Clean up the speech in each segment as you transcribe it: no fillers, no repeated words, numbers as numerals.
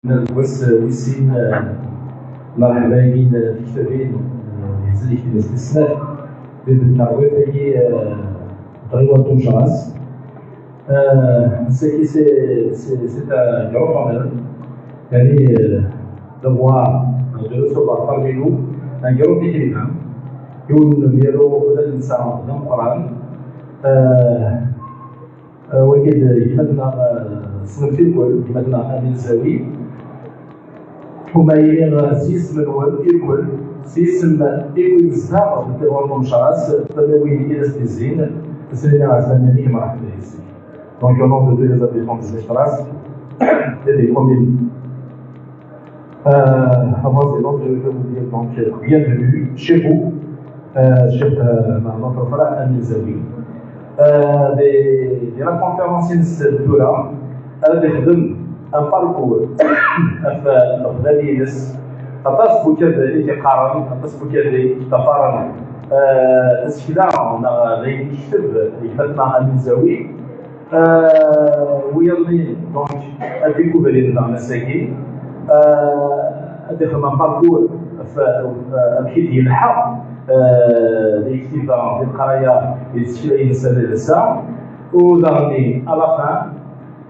بس ويسين مرحبا بين في كتابين يزيد في الاستثناء بالتعويض هي طريقة تونشاس c'est un grand honneur d'avoir de recevoir parmi nous un grand écrivain يقول ديالو بدل الانسان في القران وكيد يمدنا سنتي الكل يمدنا امين زاوي هما يليغ سيس من ول الكل سيس ما يقول بزاف ديال المشراس فبوي الى الزين سيدنا عزمنا لي مرحبا بك donc au nom de tous les habitants de cette place et des communes avant c'est donc je vais vous dire donc bienvenue chez vous chez notre frère Amin Zawi des conférenciers de cette là avec un parcours في أتصبح كذا يتقارن أتصبح كذا يتقارن استخدام غير يكتب يفتنا أمين زاوي ويلي دونك أديكوفري dans الساكي أدخل un parcours في ديال الحق l'écrivain des القراية يتشكل إنسان للساعة ودارني à la fin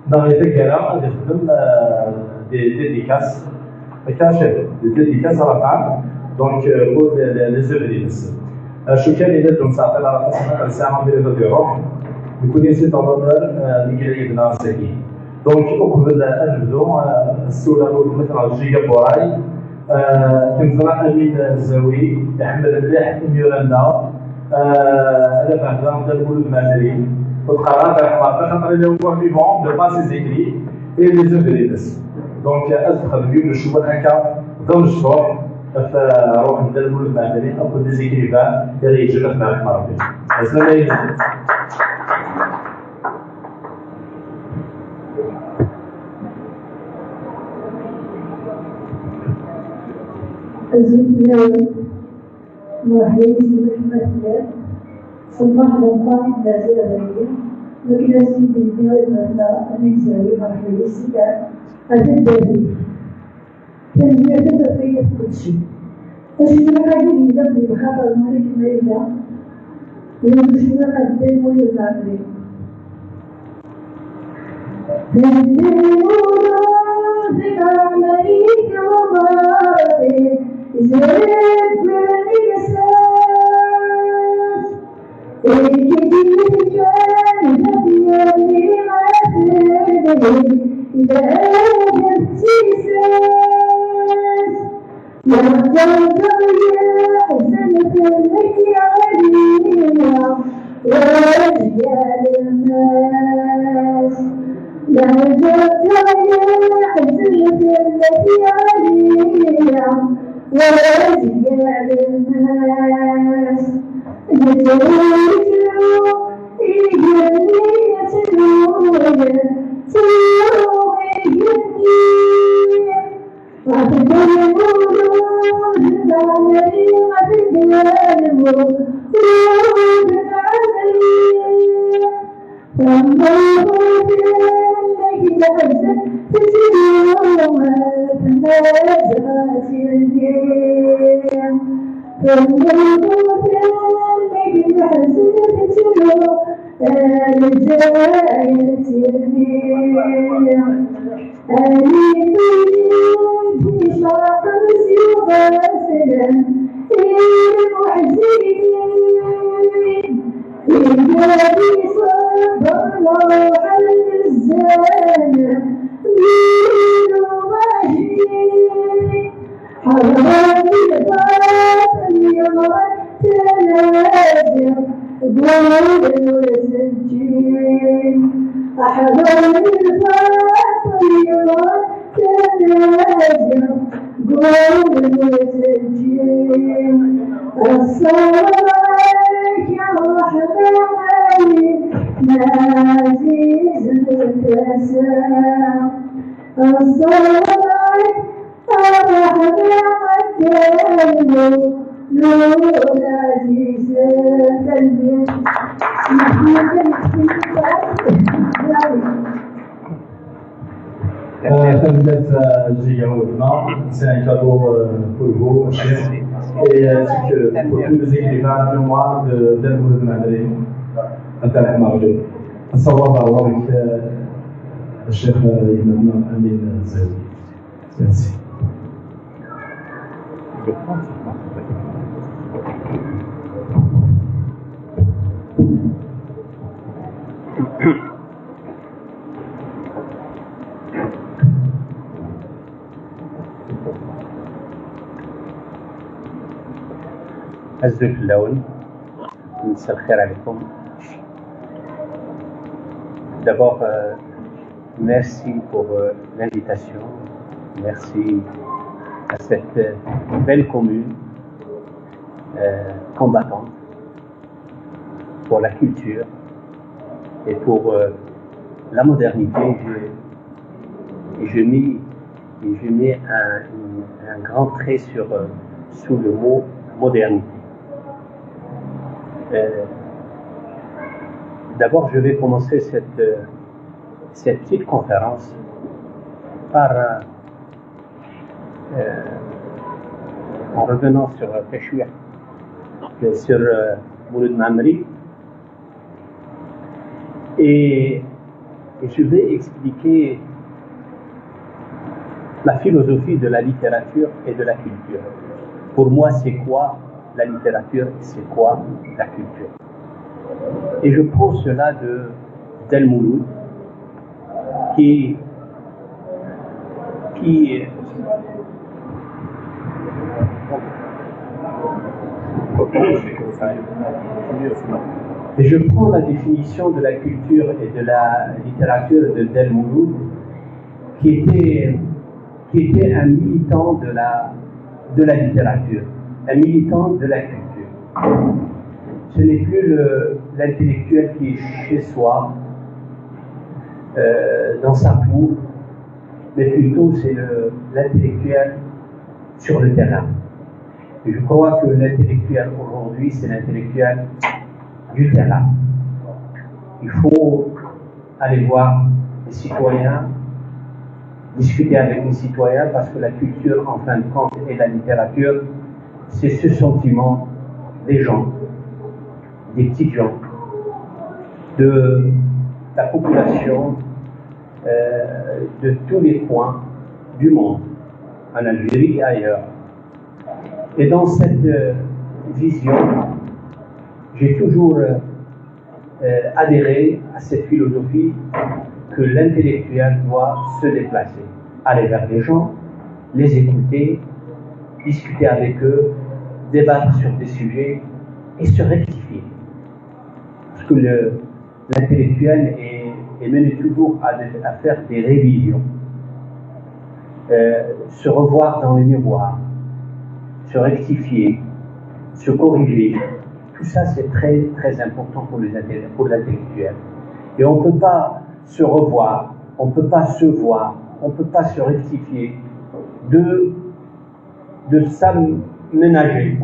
dans les déclarations أدخل des dédicaces des dédicaces à la fin donc pour les œuvres شكرا لكم ساعتنا على قسم الساعة من الدروح يكون سي طابور اللي يبنى ساكي دونك قبل أن نبدو السؤال مثل الجية بوراي كنزرع أمين الزاوي يحمل اللحم ميولانا على فهذا نقول المدري والقرار تاع خاطر اللي هو فيفون دو با سي زيكري اي لي زوفريس دونك ادخل اليوم نشوف هكا ضمن الشهور فروح نديروا المعدني او دي زيكريفان اللي يجرب مع المرضى السلام عليكم الزملاء مرحبا بكم صباح الخير لازال غير لكن سيدي الدول مثلا أمين زاوي مرحبا بالسيدة هذا الدليل تنمية تدرية كل شيء أشياء قاعدين يدبر بخاطر المريض مريضة ويمشينا قدام ويلعبين تنمية ذكر مريض ومرضي زاد من الإحساس الجديد كان هدياني عذابي إذا أجبت إحساس يرضى يحزن فلك علينا ورجال الناس يرضى يحزن فلك علينا ورجال الناس يتوجهوا إيجابية الوجه تروح الجميع وتدور الوجود العملي وتديره وجود العملي فانظروا لك تحزن تسيرها تنازعات الدين فانظروا لك تحزن تسيرها رجاية الدين آلي في شرق سيغاسلا المحزنين إيجابي صبر الله على الزانة دين ماجين حرام الباطل يوم التنازع قول وسجين أحضر الباطل يوم التنازع قول وسجين الصلاة عليك يا الرحمن عزيز التسام الصلاة عليك الرحمن نور العزيز التنبيه تبدأ c'est un cadeau pour vous, cher. Et c'est que pour tous les écrivains de moi, d'El Mouloud Madrid, Nathalie Marjo. الصواب على الشيخ الإمام أمين الزاوي. Merci. أزف اللون. مساء الخير عليكم. D'abord, merci pour l'invitation. Merci à cette belle commune combattante pour la culture et pour la modernité. Je mets un grand trait sous le mot modernité. D'abord, je vais commencer cette petite conférence par en revenant sur Tachouia, sur Mouloud Mamri, et je vais expliquer la philosophie de la littérature et de la culture. Pour moi, c'est quoi la littérature, c'est quoi la culture? Et je prends cela d'El Mouloud, qui et je prends la définition de la culture et de la littérature d'El Mouloud, qui était un militant de la littérature, un militant de la culture. Ce n'est plus l'intellectuel qui est chez soi, dans sa tour, mais plutôt c'est l'intellectuel sur le terrain. Et je crois que l'intellectuel aujourd'hui, c'est l'intellectuel du terrain. Il faut aller voir les citoyens, discuter avec les citoyens, parce que la culture, en fin de compte, et la littérature, c'est ce sentiment des gens, des petites gens, de la population de tous les coins du monde, en Algérie et ailleurs. Et dans cette vision, j'ai toujours adhéré à cette philosophie que l'intellectuel doit se déplacer, aller vers les gens, les écouter, discuter avec eux, débattre sur des sujets et se rectifier. Parce que l'intellectuel est mené toujours à faire des révisions, se revoir dans le miroir, se rectifier, se corriger. Tout ça, c'est très, très important pour l'intellectuel. Et on ne peut pas se revoir, on ne peut pas se voir, on ne peut pas se rectifier, de s'aménager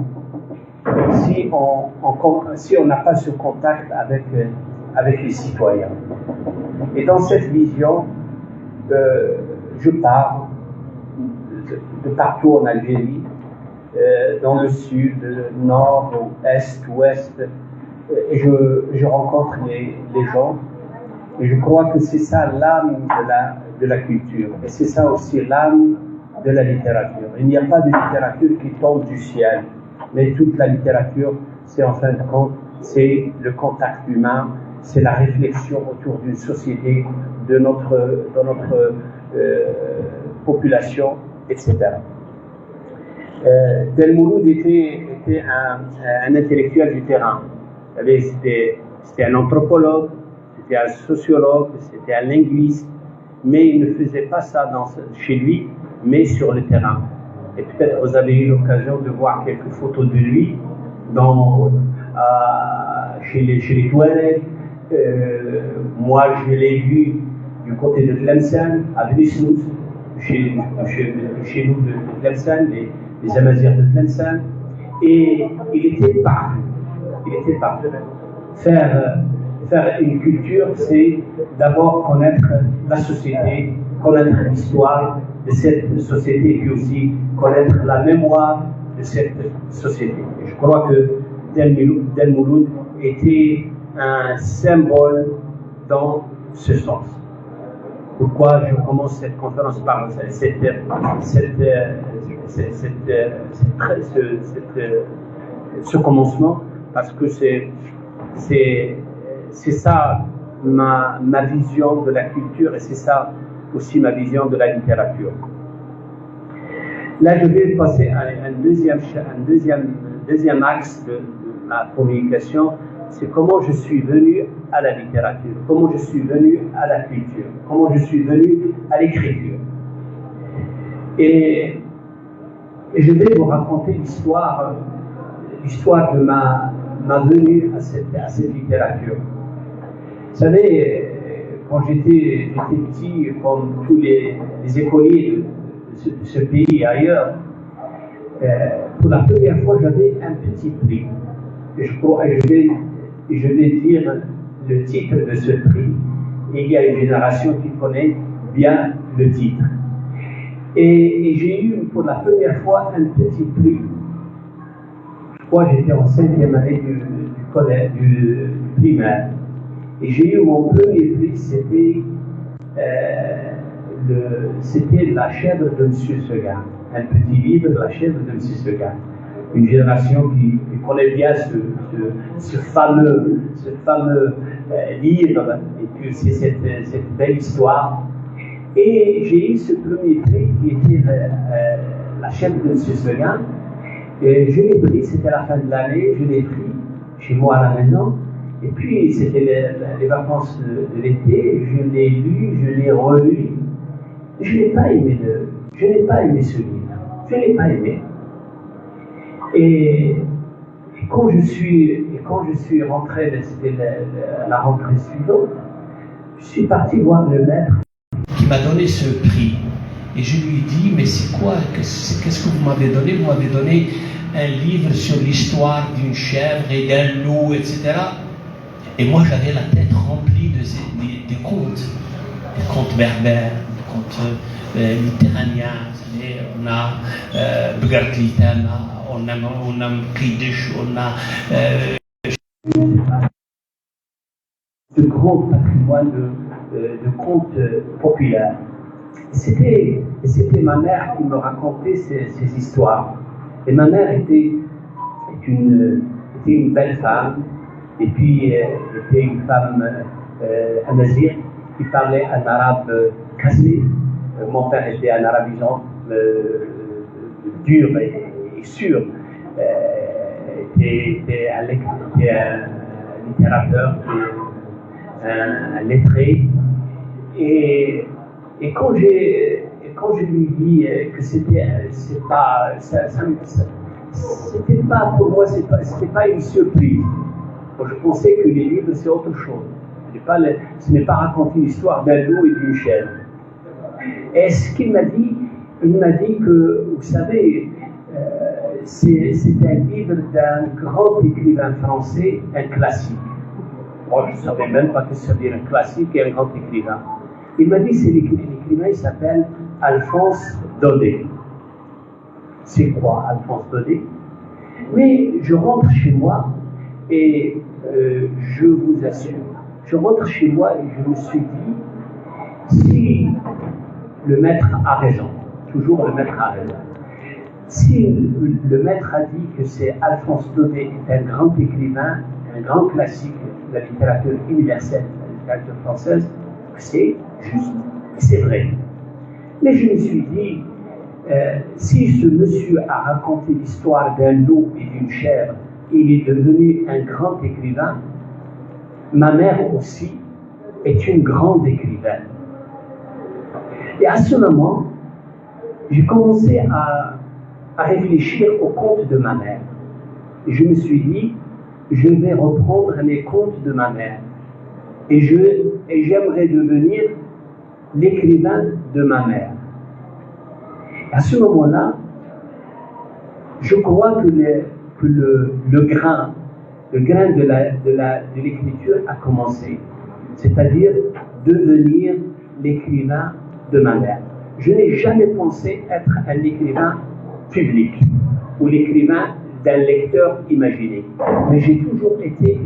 si on n'a pas ce contact avec les citoyens. Et dans cette vision, je pars de partout en Algérie, dans le sud, nord, est, ouest, et je rencontre les gens, et je crois que c'est ça l'âme de la culture, et c'est ça aussi l'âme de la littérature. Il n'y a pas de littérature qui tombe du ciel, mais toute la littérature, c'est en fin de compte, c'est le contact humain, c'est la réflexion autour d'une société, de notre population, etc. Del Mouloud était un intellectuel du terrain. C'était un anthropologue, c'était un sociologue, c'était un linguiste, mais il ne faisait pas ça chez lui, mais sur le terrain. Et peut-être vous avez eu l'occasion de voir quelques photos de lui chez les Touaregs. Moi, je l'ai vu du côté de Tlemcen, à Bnisnout, chez nous de Tlemcen, les Amazirs de Tlemcen, et il était partout. Faire une culture, c'est d'abord connaître la société, connaître l'histoire cette société et puis aussi connaître la mémoire de cette société. Et je crois que Del Mouloud était un symbole dans ce sens. Pourquoi je commence cette conférence par ce commencement? Parce que c'est ça ma vision de la culture et c'est ça aussi ma vision de la littérature. Là, je vais passer à un deuxième axe de ma communication, c'est comment je suis venu à la littérature, comment je suis venu à la culture, comment je suis venu à l'écriture. Et je vais vous raconter l'histoire de ma venue à cette littérature. Vous savez, quand j'étais petit, comme tous les écoliers de ce pays et ailleurs, pour la première fois, j'avais un petit prix. Et je vais dire le titre de ce prix. Et il y a une génération qui connaît bien le titre. Et j'ai eu pour la première fois un petit prix. Je crois que j'étais en 5e année du collège, du primaire. Et j'ai eu mon premier prix, c'était La chèvre de M. Seguin. Un petit livre, La chèvre de M. Seguin. Une génération qui connaît bien ce fameux livre, et puis aussi cette belle histoire. Et j'ai eu ce premier prix qui était La chèvre de M. Seguin. Et je l'ai pris, c'était la fin de l'année, je l'ai pris chez moi à la maison. Et puis c'était les vacances de l'été, je l'ai lu, je l'ai relu. Je n'ai pas aimé ce livre. Je ne l'ai pas aimé. Et quand je suis rentré, c'était la rentrée suivante, je suis parti voir le maître qui m'a donné ce prix. Et je lui ai dit, mais c'est quoi? Qu'est-ce que vous m'avez donné? Vous m'avez donné un livre sur l'histoire d'une chèvre et d'un loup, etc. Et moi, j'avais la tête remplie des contes berbères, des contes méditerranéens. Vous savez, on a Bgartlitana, on a Kidish, on a ce grand patrimoine de contes populaires. C'était ma mère qui me racontait ces histoires. Et ma mère était une belle femme, et puis était une femme amazigh qui parlait un arabe cassé. Mon père était un arabisant dur et sûr. Était un littérateur, un lettré. Et quand je lui dis que c'était pas pour moi, c'était pas une surprise. Je pensais que les livres c'est autre chose. Ce n'est pas raconter l'histoire d'un loup et d'une chèvre. Et ce qu'il m'a dit, il m'a dit que, vous savez, c'est un livre d'un grand écrivain français, un classique. Moi, je ne savais même pas que ça veut dire un classique et un grand écrivain. Il m'a dit, c'est l'écrivain, il s'appelle Alphonse Daudet. C'est quoi, Alphonse Daudet? Mais je rentre chez moi et je vous assure, je rentre chez moi et je me suis dit, si le maître a raison, toujours le maître a raison, si le maître a dit que c'est Alphonse Daudet est un grand écrivain, un grand classique de la littérature universelle, de la littérature française, c'est juste, c'est vrai. Mais je me suis dit, si ce monsieur a raconté l'histoire d'un loup et d'une chèvre, il est devenu un grand écrivain, ma mère aussi est une grande écrivaine. Et à ce moment, j'ai commencé à réfléchir aux contes de ma mère. Et je me suis dit, je vais reprendre les contes de ma mère. Et j'aimerais devenir l'écrivain de ma mère. À ce moment-là, je crois que le grain de l'écriture a commencé. C'est-à-dire devenir l'écrivain de ma mère. je n'ai jamais pensé être un écrivain public ou l'écrivain d'un lecteur imaginé. Mais j'ai toujours été,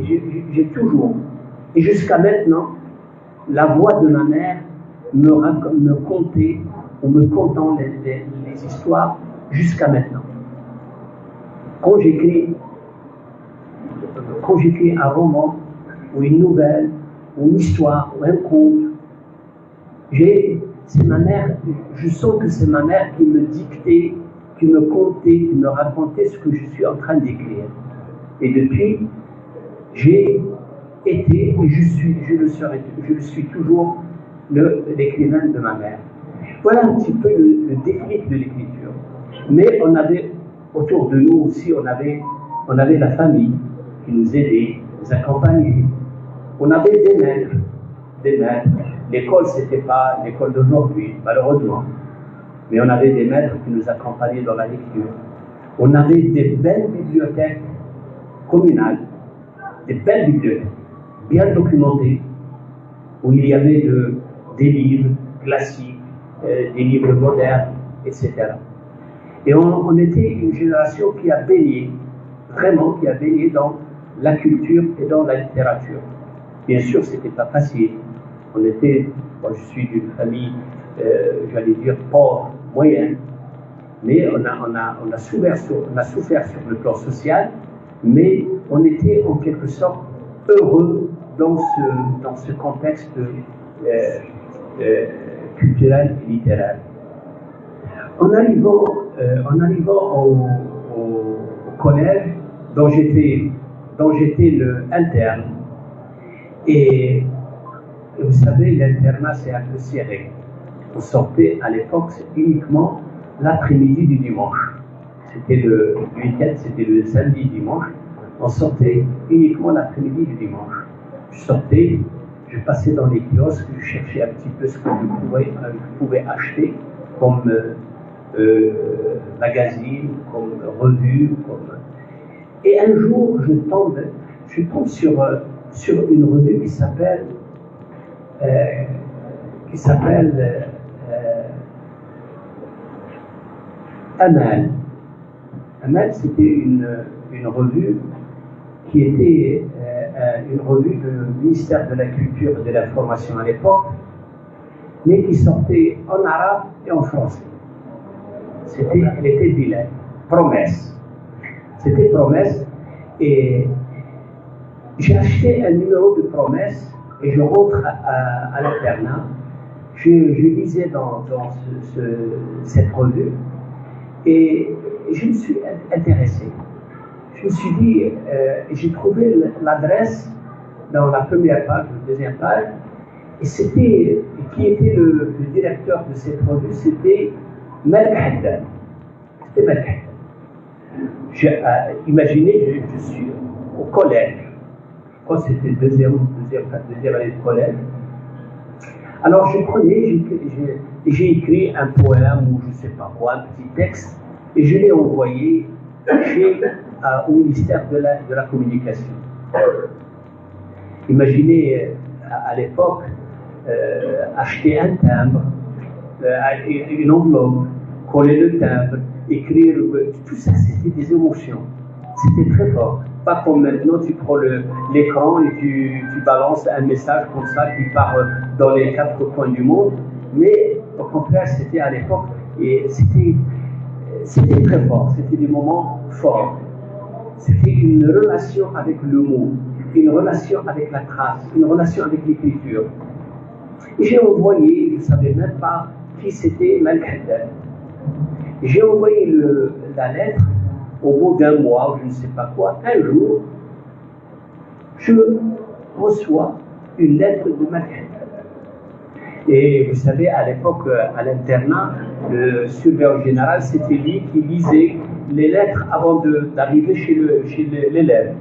j'ai toujours, et jusqu'à maintenant, la voix de ma mère me contait ou me contant les histoires jusqu'à maintenant. Quand j'écris un roman ou une nouvelle ou une histoire ou un conte, c'est ma mère, je sens que c'est ma mère qui me dictait, qui me contait, qui me racontait ce que je suis en train d'écrire. Et depuis, j'ai été et je le suis toujours l'écrivain de ma mère. Voilà un petit peu le déclic de l'écriture. Mais on avait autour de nous aussi, on avait la famille qui nous aidait, nous accompagnait. On avait des maîtres. L'école, c'était pas l'école d'aujourd'hui, malheureusement. Mais on avait des maîtres qui nous accompagnaient dans la lecture. On avait des belles bibliothèques communales, des belles bibliothèques, bien documentées, où il y avait des livres classiques, des livres modernes, etc. Et on était une génération qui a baigné, vraiment qui a baigné dans la culture et dans la littérature. Bien sûr, c'était pas facile. Moi je suis d'une famille, j'allais dire, pauvre, moyenne, mais on a souffert sur le plan social, mais on était en quelque sorte heureux dans ce contexte culturel et littéraire. En arrivant au collège, dont j'étais le interne, et vous savez, l'internat c'est un peu serré. On sortait à l'époque uniquement l'après-midi du dimanche. C'était le week-end, c'était le samedi dimanche. On sortait uniquement l'après-midi du dimanche. Je passais dans les kiosques, je cherchais un petit peu ce que je pouvais acheter comme magazine, comme revue. Et un jour, je tombe sur une revue qui s'appelle Amal. Amal, c'était une revue qui était une revue du ministère de la Culture et de l'Information à l'époque, mais qui sortait en arabe et en français. Elle était bilingue. Promesse. C'était Promesse. Et j'ai acheté un numéro de Promesse et je rentre à l'internat. Je lisais dans cette revue et je me suis intéressé. Je me suis dit, j'ai trouvé l'adresse dans la première page, la deuxième page, et qui était le directeur de cette revue, c'était Malik Haddad. C'était Malik Haddad. Imaginez, je suis au collège. Je crois que c'était deuxième année de collège. Alors j'ai écrit un poème ou je ne sais pas quoi, un petit texte, et je l'ai envoyé au ministère de la Communication. Imaginez à l'époque acheter un timbre, une enveloppe, coller le timbre, écrire, tout ça c'était des émotions. C'était très fort. Pas comme maintenant, tu prends l'écran et tu balances un message comme ça qui part dans les quatre coins du monde. Mais au contraire, c'était à l'époque et c'était très fort. C'était des moments forts. C'était une relation avec le mot, une relation avec la trace, une relation avec l'écriture. Et j'ai envoyé, je ne savais même pas qui c'était Malik Haddad. J'ai envoyé la lettre. Au bout d'un mois, ou je ne sais pas quoi, un jour, je reçois une lettre de Malik Haddad. Et vous savez, à l'époque, à l'internat, le surveillant général, c'était lui qui lisait les lettres avant d'arriver chez l'élève.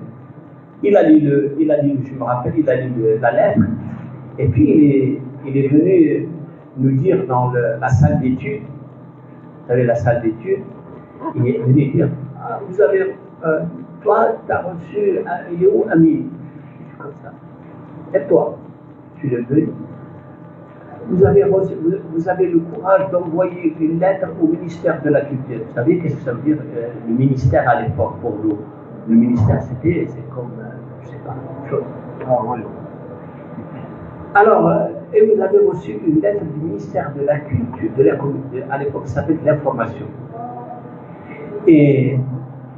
Il a lu, je me rappelle, il a lu la lettre, et puis il est venu nous dire dans la salle d'études, vous savez, la salle d'études, il est venu dire, vous avez, toi, tu as reçu, il est où, Ami? Comme ça. Et toi, tu l'es venu. vous avez le courage d'envoyer une lettre au ministère de la Culture. Vous savez qu'est-ce que ça veut dire le ministère à l'époque pour nous? Le ministère, c'est comme, je sais pas, quelque chose. Alors, et vous avez reçu une lettre du ministère de la Culture, à l'époque, ça s'appelait l'information. Et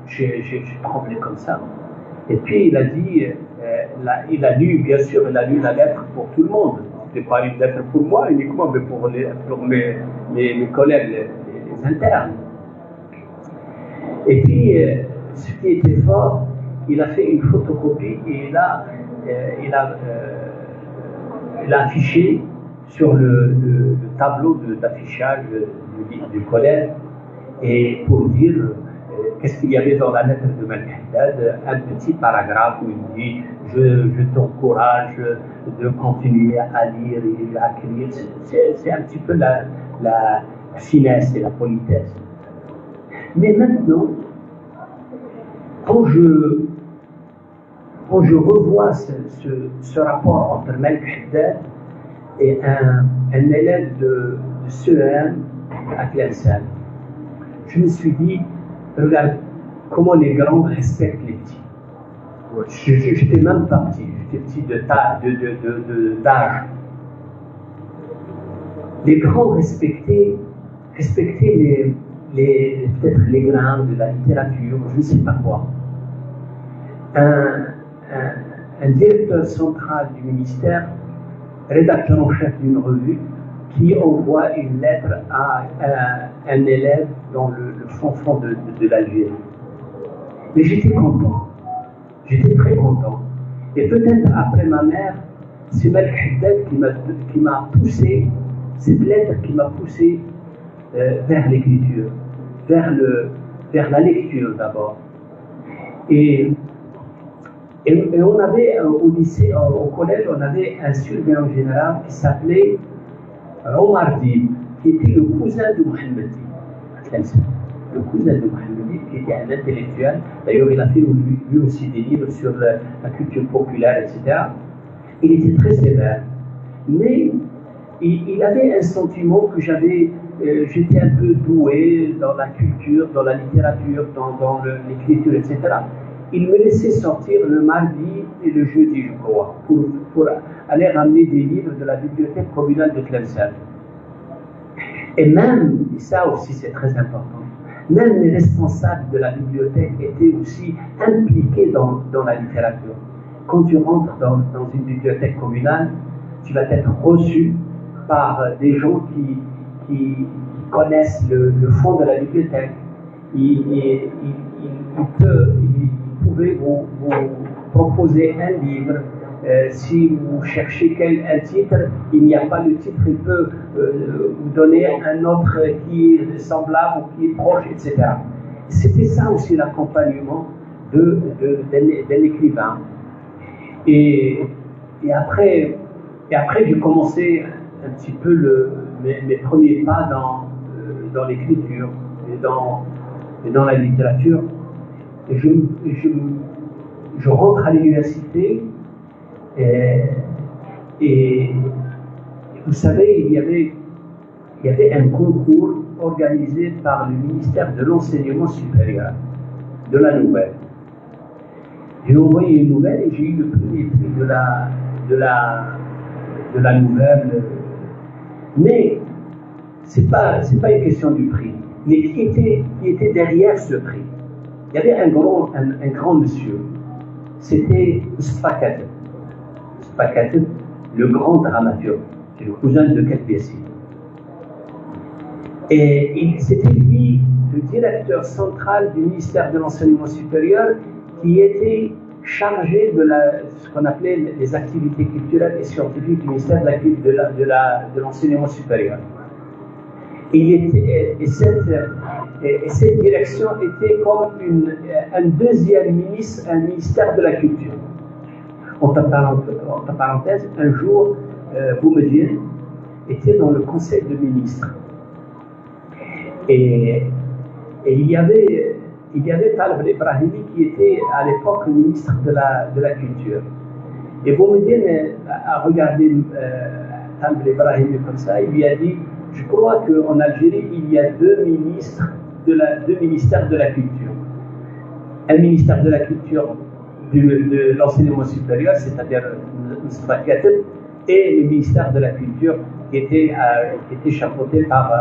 j'ai tremblé comme ça. Et puis il a dit, il a lu, bien sûr, il a lu la lettre pour tout le monde. Ce n'était pas une lettre pour moi uniquement, mais pour mes collègues, les internes. Et puis, ce qui était fort, il a fait une photocopie et il a affiché sur le tableau d'affichage du collège, et pour dire qu'est-ce qu'il y avait dans la lettre de Malik Haddad, un petit paragraphe où il dit je t'encourage de continuer à lire et à écrire. C'est un petit peu la finesse et la politesse. Mais maintenant, quand je revois ce rapport entre Malik Haddad et un élève de CEM à Tlemcen, je me suis dit, regarde comment les grands respectent les petits. J'étais même pas petit, j'étais petit d'âge. Les grands respectaient peut-être les grains de la littérature, je ne sais pas quoi. Un directeur central du ministère, rédacteur en chef d'une revue, qui envoie une lettre à un élève dans le fond de l'Algérie. Mais j'étais content, j'étais très content. Et peut-être après ma mère, c'est Malik Haddad qui m'a poussé, cette lettre qui m'a poussé vers l'écriture, vers la lecture d'abord. Et on avait au lycée, au collège, on avait un surveillant général qui s'appelait Omar Dib, qui était le cousin de Mohamed Dib. Le cousin de Mohamed Dib, qui était un intellectuel. D'ailleurs, il a fait lui aussi des livres sur la culture populaire, etc. Il était très sévère. Mais il avait un sentiment que j'étais un peu doué dans la culture, dans la littérature, dans l'écriture, etc. Il me laissait sortir le mardi et le jeudi, je crois, pour aller ramener des livres de la bibliothèque communale de Tlemcen. Et même, et ça aussi c'est très important, même les responsables de la bibliothèque étaient aussi impliqués dans la littérature. Quand tu rentres dans une bibliothèque communale, tu vas être reçu par des gens qui connaissent le fond de la bibliothèque. Ils pouvaient vous proposer un livre. Si vous cherchez un titre, il n'y a pas le titre, il peut vous donner un autre qui est semblable ou qui est proche, etc. C'était ça aussi l'accompagnement d'un écrivain. Et après j'ai commencé un petit peu mes premiers pas dans l'écriture et dans la littérature. Et je rentre à l'université et vous savez, il y avait un concours organisé par le ministère de l'Enseignement supérieur, de la Nouvelle. J'ai envoyé une nouvelle et j'ai eu le premier prix de la Nouvelle. Mais c'est pas une question du prix. Mais qui était derrière ce prix? Il y avait un grand monsieur. C'était Mustafa Kateb. Mustafa Kateb, le grand dramaturge. C'est le cousin de Katbessi. Et c'était lui, le directeur central du ministère de l'Enseignement supérieur, qui était chargé de ce qu'on appelait les activités culturelles et scientifiques du ministère de l'Enseignement supérieur. Et cette direction était comme un deuxième ministre, un ministère de la culture. Entre parenthèses, un jour, Boumediene était dans le conseil de ministres. Et il y avait Taleb Ibrahimi qui était à l'époque ministre de la culture. Et Boumediene a regardé Talb Ibrahimi comme ça, il lui a dit, je crois qu'en Algérie, il y a deux ministères de la culture. Un ministère de la culture de l'enseignement supérieur, c'est-à-dire Moustapha Kateb, et le ministère de la culture qui était chapeauté par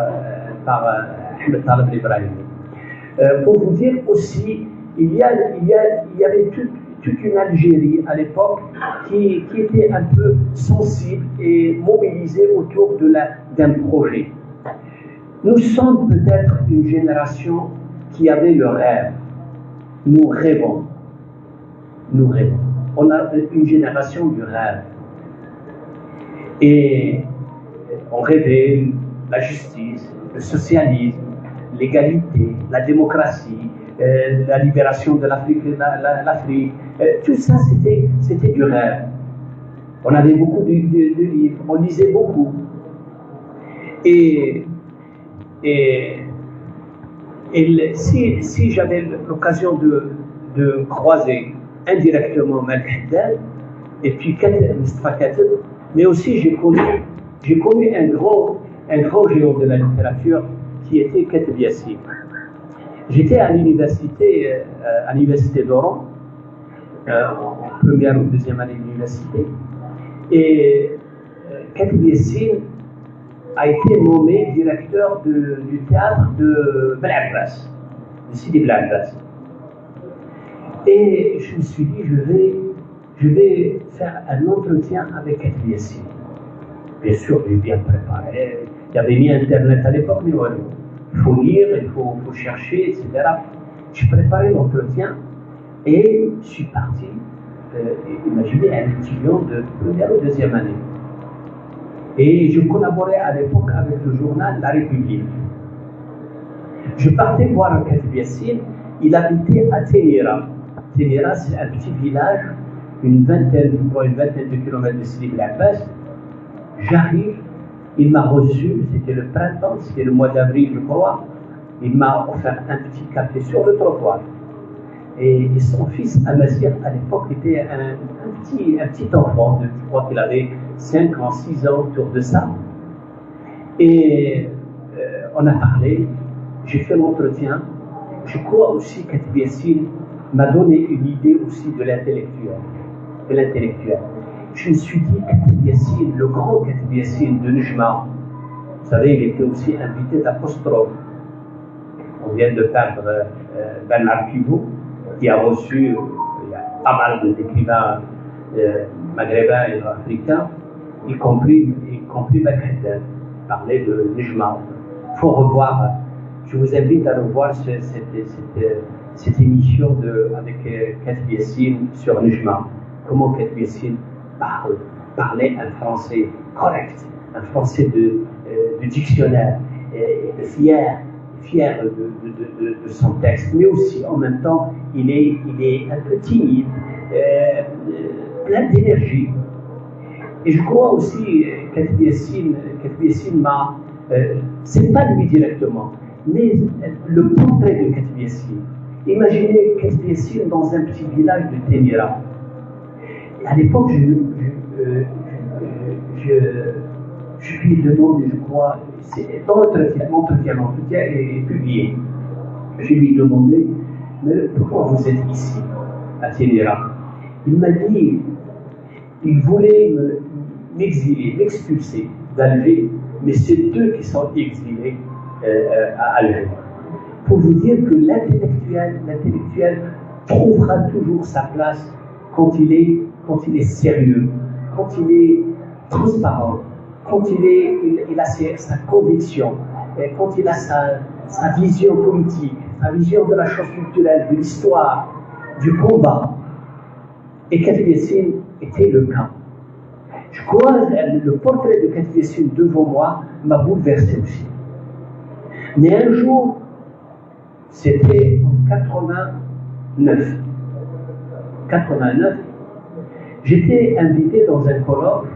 Ahmed Talb Ibrahimi. Pour vous dire aussi, il y avait toute une Algérie à l'époque qui était un peu sensible et mobilisée autour d'un projet. Nous sommes peut-être une génération qui avait le rêve. Nous rêvons. Nous rêvons. On a une génération du rêve. Et on rêvait la justice, le socialisme, l'égalité, la démocratie, la libération de l'Afrique, tout ça c'était du rêve. On avait beaucoup de livres, on lisait beaucoup. Et si j'avais l'occasion de croiser indirectement Malik Haddad et puis Moustapha Kateb, mais aussi j'ai connu un grand géant de la littérature qui était Kateb Yassine. J'étais à l'université d'Oran, en première ou deuxième année de l'université, et Kateb Yassine a été nommé directeur du théâtre de Ben Abbas, de Sidi Ben Abbas. Et je me suis dit, je vais faire un entretien avec Kateb Yassine. Bien sûr, j'ai bien préparé. Il n'y avait ni Internet à l'époque, ni voilà. Il faut lire, il faut chercher, etc. J'ai préparé l'entretien et je suis parti, imaginez un étudiant de première ou deuxième année. Et je collaborais à l'époque avec le journal La République. Je partais voir Kateb Yassine, il habitait à Ténéra. Ténéra, c'est un petit village, une vingtaine de kilomètres de Sidi Ben Abbas. J'arrive, il m'a reçu, c'était le printemps, c'était le mois d'avril, je crois. Il m'a offert un petit café sur le trottoir. Et son fils, Amazir, à l'époque, était un petit enfant, je crois qu'il avait 5 ans, 6 ans autour de ça. Et on a parlé, j'ai fait l'entretien. Je crois aussi que Kateb Yassine m'a donné une idée aussi de l'intellectuel. Je me suis dit, Kateb Yassine, le grand Kateb Yassine de Nejma, vous savez, il était aussi invité d'Apostrophe. On vient de perdre Ben Arkivo, qui a reçu pas mal d'écrivains maghrébins et africains, y compris Ben Haddad, parlait de Nejma. Il faut revoir, je vous invite à revoir cette émission avec Kateb Yassine sur Nejma. Comment Kateb Yassine parlait un français correct, un français de dictionnaire, fier de son texte, mais aussi en même temps il est un peu timide, plein d'énergie. Et je crois aussi Kateb Yassine m'a, c'est pas lui directement, mais le portrait de Kateb Yassine. Imaginez Kateb Yassine dans un petit village de Ténéra. À l'époque, je lui demande, je crois, dans l'entretien est publié. Je lui ai demandé, mais pourquoi vous êtes ici, à Ténéra? Il m'a dit, il voulait m'exiler, m'expulser d'Alger, mais c'est eux qui sont exilés à Alger. Pour vous dire que l'intellectuel trouvera toujours sa place quand il est sérieux, quand il est transparent, quand il a sa conviction, et quand il a sa vision politique, sa vision de la chose culturelle, de l'histoire, du combat. Et Kateb Yassine était le cas. Je crois que le portrait de Kateb Yassine devant moi m'a bouleversé aussi. Mais un jour, c'était en 89, j'étais invité dans un colloque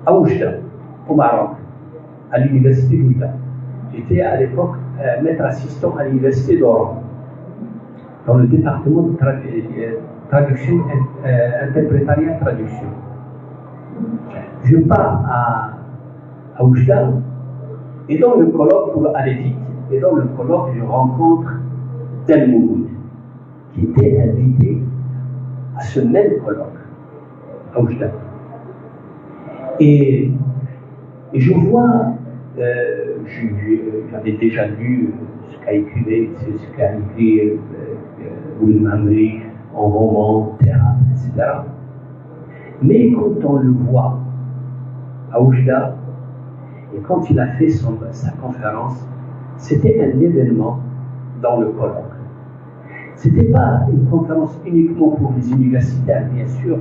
à Oujda, au Maroc, à l'université d'Oujda. J'étais à l'époque maître assistant à l'université d'Oran, dans le département de traduction, interprétariat traduction. Je pars à Oujda, et dans le colloque, pour aller vite, et dans le colloque, je rencontre Del Moumoud, qui était invité à ce même colloque, à Oujda. Et je vois, j'avais déjà lu ce qu'a écrit William Amri en roman, théâtre, etc. Mais quand on le voit à Oujda, et quand il a fait sa conférence, c'était un événement dans le colloque. Ce n'était pas une conférence uniquement pour les universitaires, bien sûr.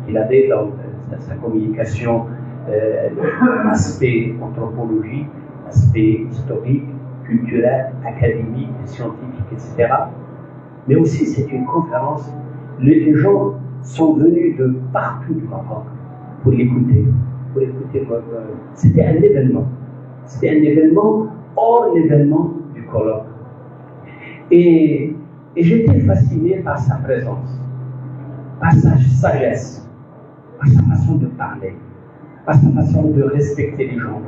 Il avait dans sa communication l'aspect anthropologique, l'aspect historique, culturel, académique, scientifique, etc. Mais aussi, c'est une conférence. Les gens sont venus de partout du Maroc pour l'écouter. C'était un événement. C'était un événement hors l'événement du colloque. Et j'étais fasciné par sa présence, par sa sagesse, par sa façon de parler, par sa façon de respecter les gens,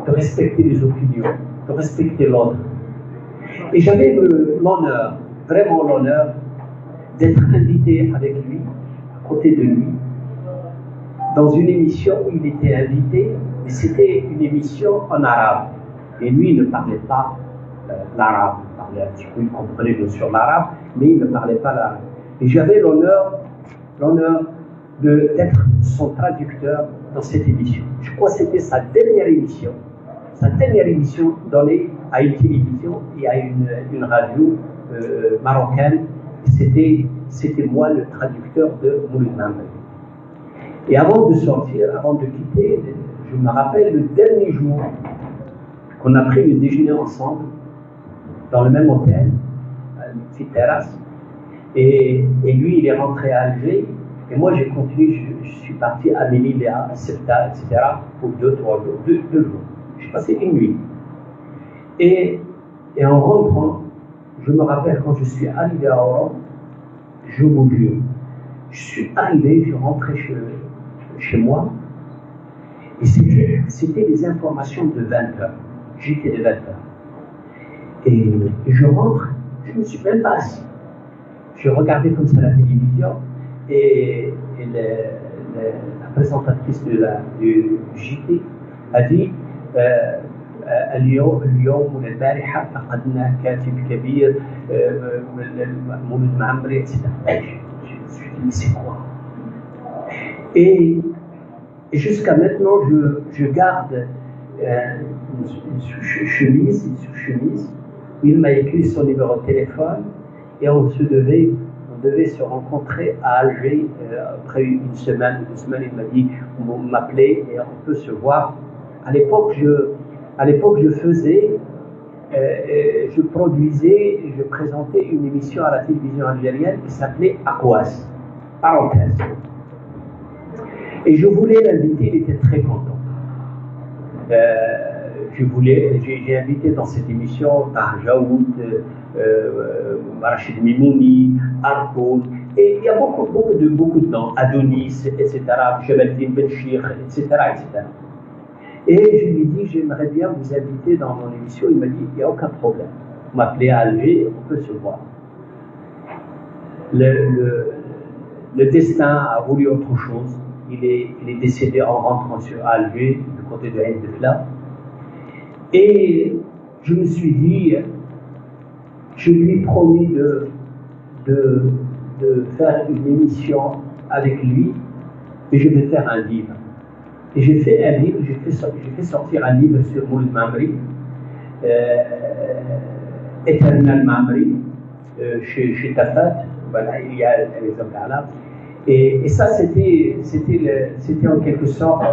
de respecter les opinions, de respecter l'autre. Et j'avais l'honneur, vraiment l'honneur, d'être invité avec lui, à côté de lui, dans une émission où il était invité, mais c'était une émission en arabe. Et lui, il ne parlait pas l'arabe. Il parlait un petit peu, il comprenait bien sûr l'arabe, mais il ne parlait pas l'arabe. Et j'avais l'honneur d'être son traducteur dans cette émission. Je crois que c'était sa dernière émission donnée à une télévision et à une radio marocaine. C'était moi le traducteur de Mouloud Mamri. Et avant de sortir, avant de quitter, je me rappelle le dernier jour qu'on a pris le déjeuner ensemble dans le même hôtel, à une petite terrasse. Et lui, il est rentré à Alger. Et moi, j'ai continué, je suis parti à Melilla, à Ceuta, etc. pour 2-3 jours, 2 jours. J'ai passé une nuit. Et en rentrant, je me rappelle quand je suis arrivé à Oran, je vous jure, je suis arrivé, je suis rentré chez moi, et c'était des informations de 20 heures. J'étais de 20 heures. Et je rentre, je ne me suis même pas assis. Je regardais comme ça la télévision, et la présentatrice du JT a dit اليوم والبارحة فقدنا كاتب كبير مولود معمري etc. Je me suis dit mais c'est quoi? Et jusqu'à maintenant je garde une sous-chemise où il m'a écrit son numéro de téléphone et on devait se rencontrer à Alger après une semaine, 2 semaines. Il m'a dit vous m'appelez et on peut se voir. À l'époque, je faisais, je produisais, je présentais une émission à la télévision algérienne qui s'appelait Aquas, parenthèse. Et je voulais l'inviter, il était très content. J'ai invité dans cette émission Tahjaoud, Rachid Mimouni, Arkoun, et il y a beaucoup de noms, Adonis, etc., Jebaldin Benchir, etc., etc. Et je lui ai dit, j'aimerais bien vous inviter dans mon émission. Il m'a dit, il n'y a aucun problème. Vous m'appelez à Alger, on peut se voir. Le destin a voulu autre chose. Il est décédé en rentrant sur Alger, du côté de Ain Defla. Et je me suis dit, je lui ai promis de faire une émission avec lui, et je vais faire un livre. Et j'ai fait un livre, j'ai fait sortir un livre sur Mouloud Mamri, Eternal Mamri, chez Tafat, voilà, il y a un exemplaire là. Et ça, c'était en quelque sorte,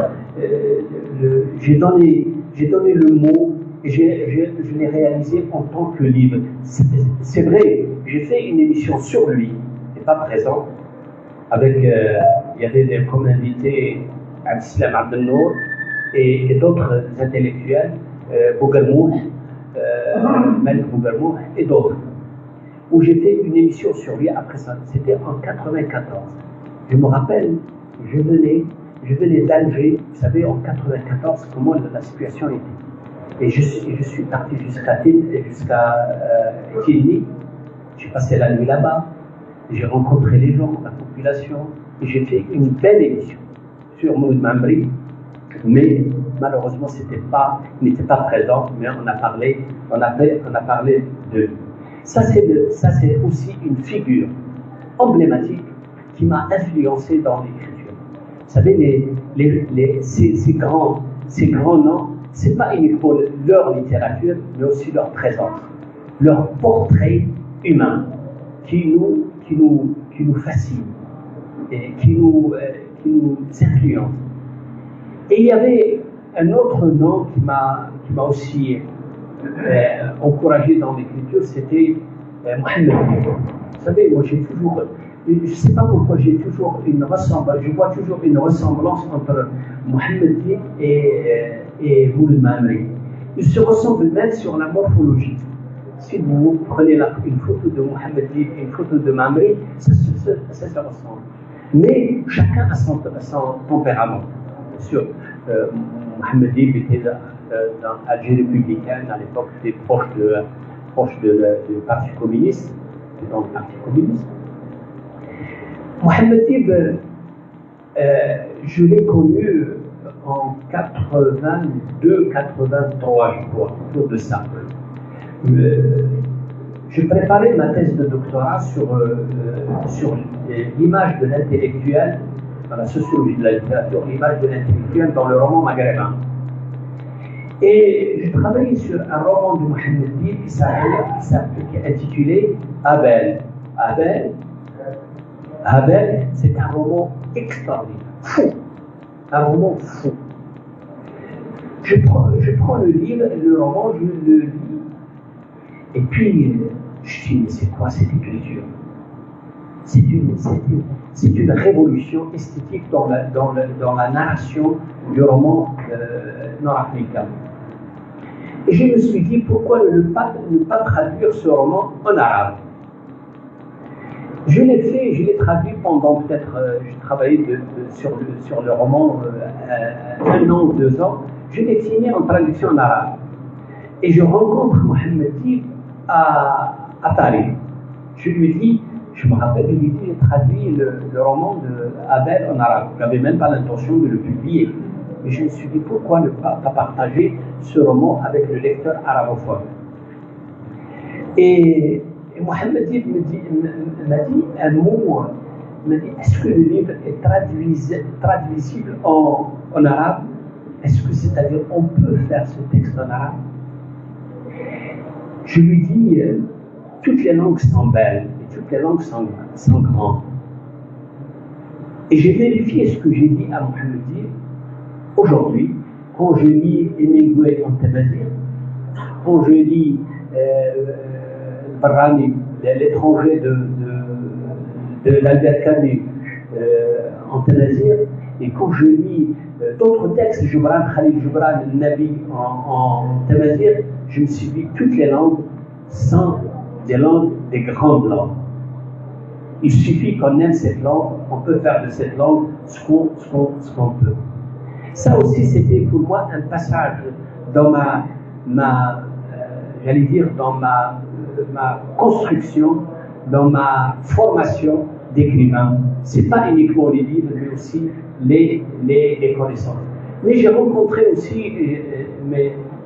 j'ai donné le mot, et je l'ai réalisé en tant que livre. C'est vrai, j'ai fait une émission sur lui, il n'est pas présent, avec, il y avait comme invité Abdeslam Abdelnour et d'autres intellectuels, Bougarmour, Malik Bougarmour et d'autres, où j'ai fait une émission sur lui après ça. C'était en 94. Je me rappelle, je venais, je venais d'Alger, vous savez, en 94, comment la situation était. Et je suis parti jusqu'à Tilni, j'ai passé la nuit là-bas, j'ai rencontré les gens, la population, et j'ai fait une belle émission sur Mouloud Mamri, mais malheureusement il n'était pas présent, mais on a parlé de lui. Ça c'est aussi une figure emblématique qui m'a influencé dans l'écriture. Vous savez, ces grands noms, c'est pas uniquement leur littérature, mais aussi leur présence, leur portrait humain qui nous fascine et qui nous influence. Et il y avait un autre nom qui m'a aussi encouragé dans l'écriture, c'était Mohamed Dib. Vous savez, moi j'ai toujours, je ne sais pas pourquoi je vois toujours une ressemblance entre Mohamed Dib et Mouloud Mamri. Ils se ressemblent même sur la morphologie. Si vous prenez une photo de Mohamed Dib et une photo de Mamri, ça se ressemble. Mais chacun a son tempérament. Bien sûr, Mohamed Dib était dans l'Algérie républicaine, à l'époque, était proche du Parti communiste, dans le Parti communiste. Mohamed Dib, je l'ai connu en 82, 83, je crois, autour de ça. Je préparais ma thèse de doctorat sur l'image de l'intellectuel, dans la sociologie de la littérature, l'image de l'intellectuel dans le roman maghrébin. Et je travaillais sur un roman de Mohamed Dib qui est intitulé Abel. Abel, c'est un roman extraordinaire, fou, un roman fou. Je prends le livre, le roman, je le lis, et puis je dis, mais c'est quoi cette écriture? C'est une révolution esthétique dans la narration du roman nord-africain. Et je me suis dit, pourquoi ne pas traduire ce roman en arabe? Je l'ai traduit pendant peut-être, j'ai travaillé sur le roman 1 an ou 2 ans, je l'ai fini en traduction en arabe. Et je rencontre Mohamed Dib à Paris. Je lui dis, je me rappelle, j'ai traduit le roman de Abel en arabe. Je n'avais même pas l'intention de le publier. Et je me suis dit, pourquoi ne pas partager ce roman avec le lecteur arabophone? Et Mohamed Dib m'a dit un mot, m'a dit, est-ce que le livre est traduisible en arabe? Est-ce que c'est-à-dire on peut faire ce texte en arabe? Je lui dis, toutes les langues sont belles, et toutes les langues sont grandes. Et j'ai vérifié ce que j'ai dit à Mohamed Dib. Aujourd'hui, quand je lis Hemingway en Tamazigh, quand je lis Barrani, l'étranger de l'Albert Camus en Tamazigh, et quand je lis d'autres textes, Khalil Gibran, Nabi en Tamazigh, je me suis dit toutes les langues sont des grandes langues. Il suffit qu'on aime cette langue, on peut faire de cette langue ce qu'on peut. Ça aussi, c'était pour moi un passage dans j'allais dire, dans ma construction, dans ma formation d'écrivain. C'est pas uniquement les livres, mais aussi les connaissances. Mais j'ai rencontré aussi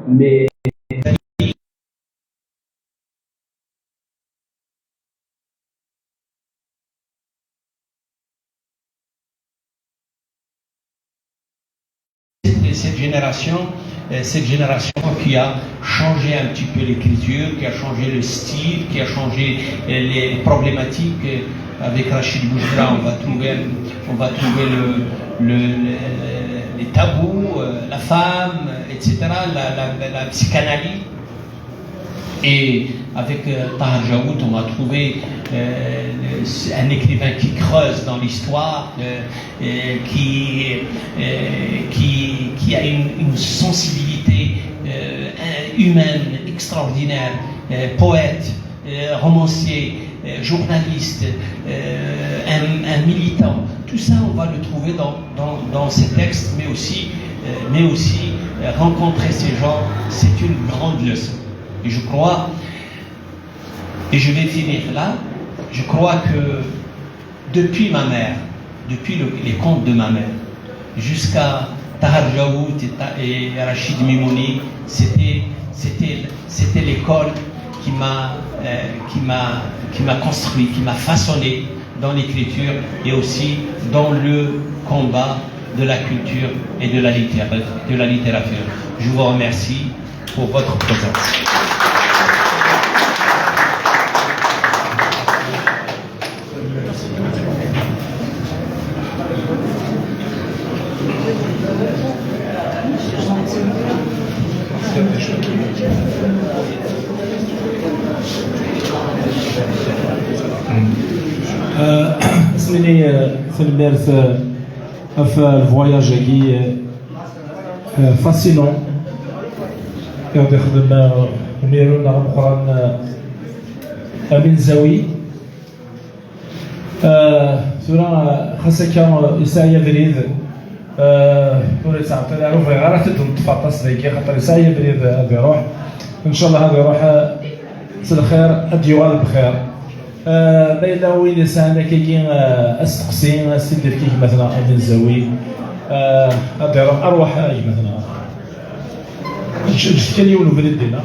mes cette génération qui a changé un petit peu l'écriture, qui a changé le style, qui a changé les problématiques. Avec Rachid Bouchra, on va trouver les tabous, la femme, etc., la psychanalyse. Et avec Tahar Jaout, on va trouver un écrivain qui creuse dans l'histoire, qui a une sensibilité humaine extraordinaire, poète, romancier, journaliste, un militant. tout ça, on va le trouver dans ces textes, mais aussi rencontrer ces gens, c'est une grande leçon. Et je crois, et je vais finir là, je crois que depuis ma mère, depuis les contes de ma mère, jusqu'à Tahar Jaout et Rachid Mimouni, c'était l'école qui m'a construit, qui m'a façonné dans l'écriture et aussi dans le combat de la culture et de la littérature. Je vous remercie pour votre présence. اسمني في الفواياج كي فاسينون كنت نخدم ميرون اخرى امين زاوي ثورا خاصك يسايا بريد ثورا تعطي يعرف غير تتفطس ذيك خاطر يسايا بريد غادي يروح ان شاء الله غادي يروح الخير الديوان بخير بين وين يساعدنا كي استقسي استدف كيف مثلا امين زاوي غادي يروح اروح مثلا شفت كان يولوا بلدنا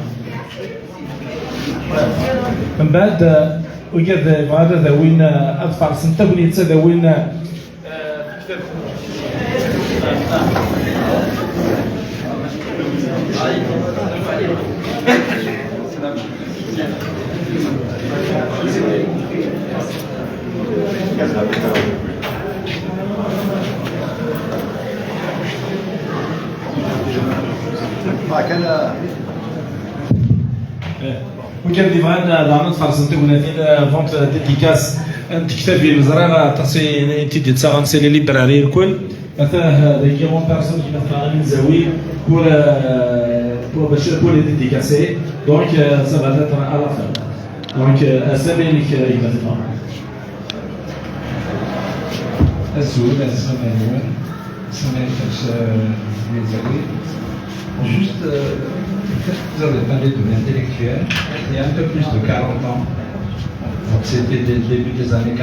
من بعد وجد هذا وين اظفر سنه وليت هذا وين وكان ديفان لعنة فرصة تقولين فونت ديديكاس تكتب في المزرعة تصي تدي تساغنسي لي ليبراري الكل مثلا ديكي مون بيرسون كي مثلا من زاوي pour les dédicacer. Donc ça va être à la fin. Donc أسامينك إيماننا. السؤال اسمه مانويل سمعت زاوي. Juste, vous avez parlé de l'intellectuel, il y a un peu plus de 40 ans, donc c'était dès le début des années 80,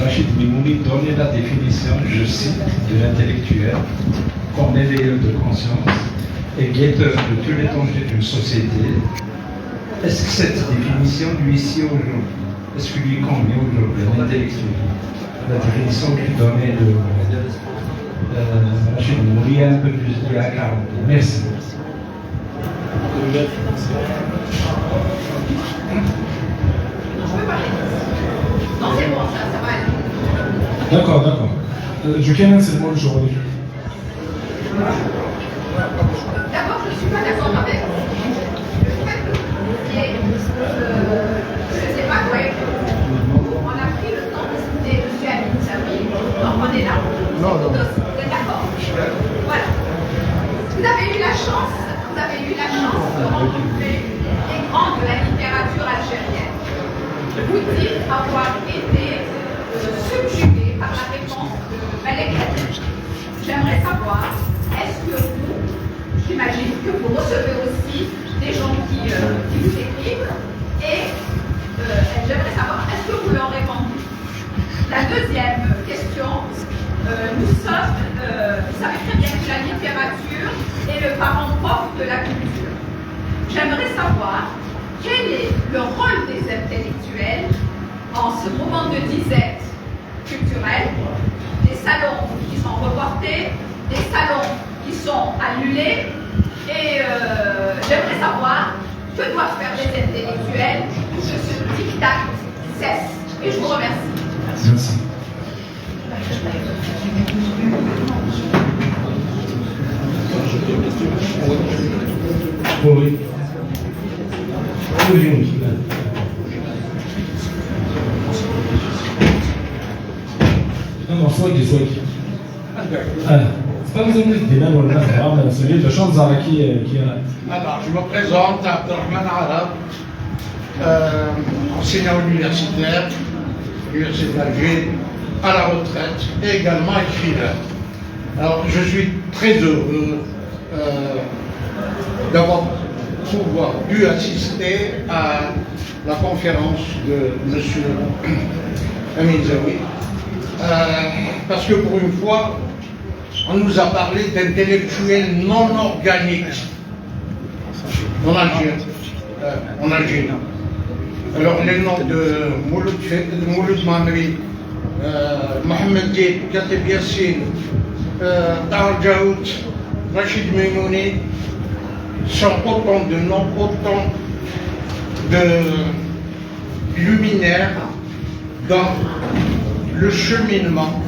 Rachid Mimouni donnait la définition, je cite, de l'intellectuel comme éveilleur de conscience et guetteur de tous les dangers d'une société. Est-ce que cette définition lui sied aujourd'hui? Est-ce que lui convient aujourd'hui, l'intellectuel? La définition qu'il donnait de Rachid Mimouni un peu plus il y a 40 ans. Merci. Non, c'est bon, ça va aller. D'accord, d'accord. Je connais ce mot aujourd'hui. D'abord, je ne suis pas d'accord avec le fait que c'est pas vrai. On a pris le temps d'écouter M. Amin Zawi, donc on est là. Non, non. Vous êtes d'accord? Voilà. Vous avez eu la chance de rencontrer les grands de la littérature algérienne. Vous dites avoir été subjugué par la réponse de Malek Hadid. J'aimerais savoir, est-ce que vous, j'imagine que vous recevez aussi des gens qui vous écrivent, et j'aimerais savoir, est-ce que vous leur répondez? La deuxième question, nous savez très bien que la littérature est le parent pauvre de la culture. J'aimerais savoir quel est le rôle des intellectuels en ce moment de disette culturelle, des salons qui sont reportés, des salons qui sont annulés, et j'aimerais savoir que doivent faire les intellectuels pour que ce diktat cesse. Et je vous remercie. Merci. Oui. Oui. Non, soigné. C'est pas besoin de dire, on a celui de chance qui Alors, je me présente, Abdelrahman Arab, enseignant universitaire, l'Université d'Alger, à la retraite et également écrivain. Alors, je suis très heureux d'avoir pu assister à la conférence de M. Amin Zawi, parce que pour une fois, on nous a parlé d'intellectuels non organiques en Algérie. Alors, les noms de Mouloud Mamri, Mohamed Dib, Katib Yassine, Tahar Jaout, Rachid Memouni sont autant de noms, autant de luminaires dans le cheminement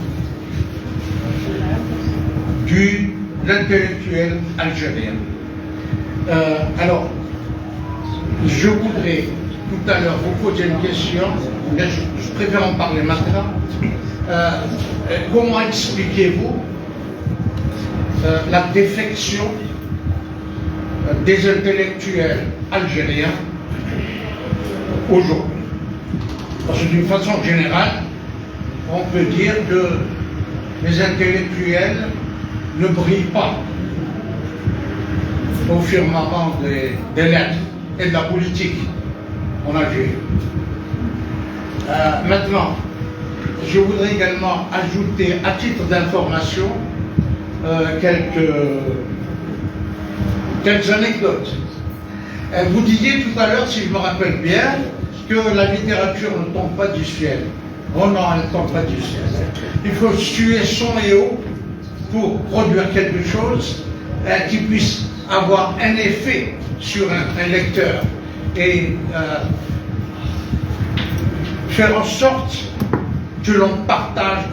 de l'intellectuel algérien. Alors, je voudrais tout à l'heure vous poser une question, mais je préfère en parler maintenant. Comment expliquez-vous la défection des intellectuels algériens aujourd'hui? Parce que d'une façon générale, on peut dire que les intellectuels ne brillent pas au firmament des lettres et de la politique en Algérie. Maintenant, je voudrais également ajouter, à titre d'information, quelques anecdotes. Vous disiez tout à l'heure, si je me rappelle bien, que la littérature ne tombe pas du ciel. Oh non, elle ne tombe pas du ciel. Il faut tuer son héros pour produire quelque chose qui puisse avoir un effet sur un lecteur et faire en sorte que l'on partage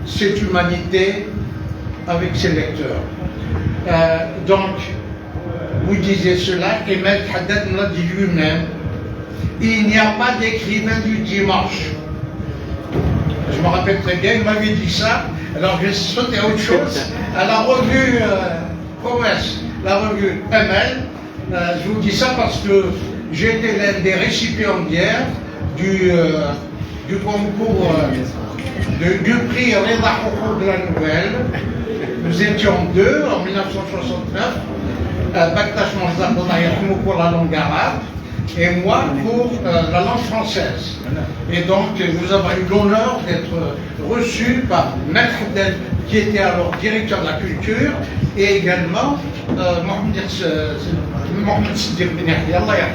cette humanité avec ses lecteurs. Donc, vous disiez cela, et Maître Haddad nous l'a dit lui-même, il n'y a pas d'écrivain du dimanche. Je me rappelle très bien, il m'avait dit ça, alors j'ai sauté à autre chose, à la revue Promesse, la revue ML. Je vous dis ça parce que j'ai été l'un des récipiendaires du concours du prix Reda Koukou de la Nouvelle. Nous étions deux en 1969, Baktash Manzabonayatmou pour la langue arabe et moi pour la langue française. Et donc nous avons eu l'honneur d'être reçus par Maître Del, qui était alors directeur de la culture, et également Mohamed Siddiq Ben Yahya,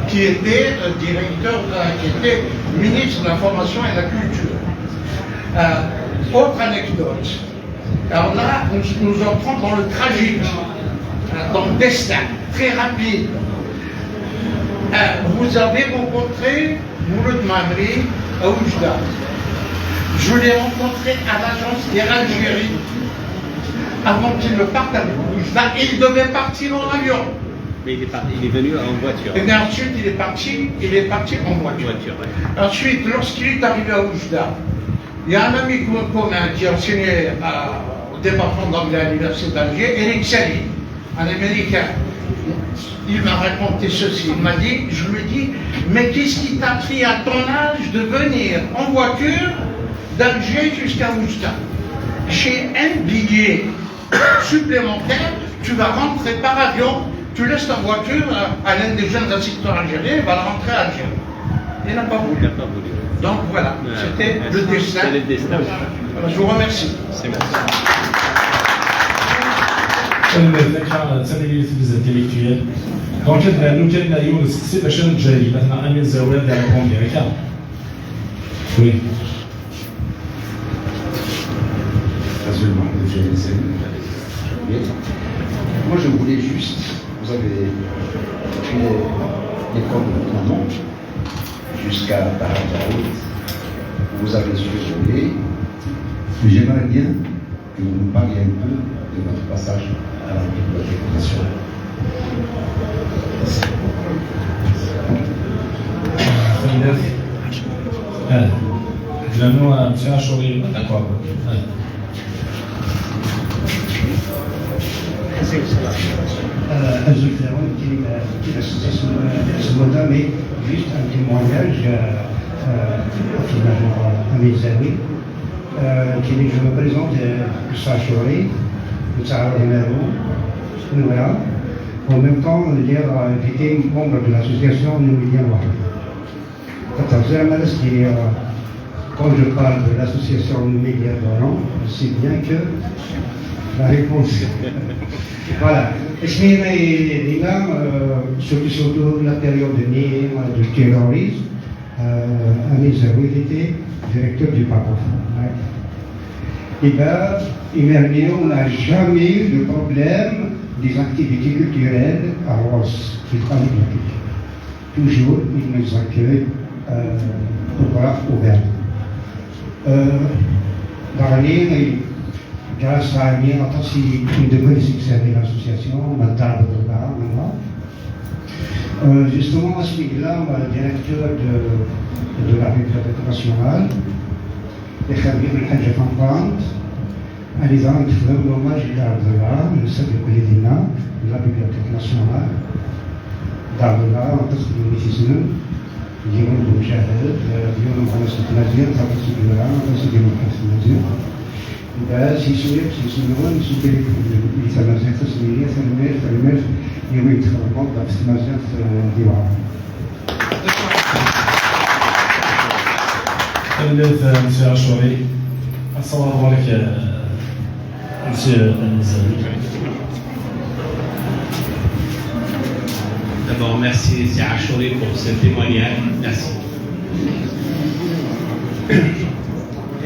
qui était directeur, qui était ministre de l'information et de la culture. Autre anecdote. Alors là, nous entrons dans le tragique, dans le destin, très rapide. Vous avez rencontré Mouloud Mamri à Oujda. Je l'ai rencontré à l'agence d'Air Algérie avant qu'il ne parte avec Oujda. Il devait partir en avion. Mais il est venu en voiture. Et ensuite, il est parti en voiture. Ouais. Ensuite, lorsqu'il est arrivé à Oujda, il y a un ami commun qui enseignait au département d'anglais à l'université d'Alger, Eric Sally, un Américain. Il m'a raconté ceci. Il m'a dit, je lui ai dit, mais qu'est-ce qui t'a pris à ton âge de venir en voiture d'Alger jusqu'à Oujda? J'ai un billet supplémentaire, tu vas rentrer par avion, tu laisses ta voiture à l'un des jeunes assistants algériens, il va la rentrer à Alger. Il n'a pas voulu. Il n'a pas voulu. Donc voilà, c'était le destin. C'est le destin. Je vous remercie. C'est merci. الذكاء تميز الانتلكتويال دونك كان يونس سي باش نجاري مثلا امين زوال ديال الكونغريكا وي Moi je voulais juste, vous avez fait l'école de maman jusqu'à Tahar, vous avez survolé, mais j'aimerais bien que vous nous parliez un peu de votre passage à la bibliothèque nationale. لأنه مشى شغلي d'accord. mais juste un témoignage finalement à mes amis. qui je me présente, Moussa Chouri, Moussa Romero, Nouéa. En même temps, j'étais membre de l'association Noumédia quand je parle de l'association Noumédia Noir, c'est bien que la réponse. Voilà. Surtout la période de terrorisme, Amézaoui était directeur du PACOF. Et bien, on n'a jamais eu de problème des activités culturelles à Ross, qui est pas bibliothèque. Toujours, ils nous accueillent ouverts. Dans l'année, grâce à Amir, une de mes succès de l'association, Matar Bodoga, justement, à ce moment-là, le directeur de la Bibliothèque nationale, le Khabir El-Hajj Fanfant, les gens qui font l'hommage à Abdallah, le chef de Koulédina, de la Bibliothèque nationale, d'Abdallah, en tant que bénéficiaire, Guillaume de Mouchahel, Guillaume de Mouchahel, en tant que Sibila, en tant que démocratie. Si souhaite, si souhaite, si souhaite, il s'amazette, il s'amazette, il y a eu très longtemps, il s'amazette, d'Iran. Monsieur Achouri, assalamu alaikum, monsieur Al-Nizawi. D'abord, merci M. Achouri pour ce témoignage. Merci.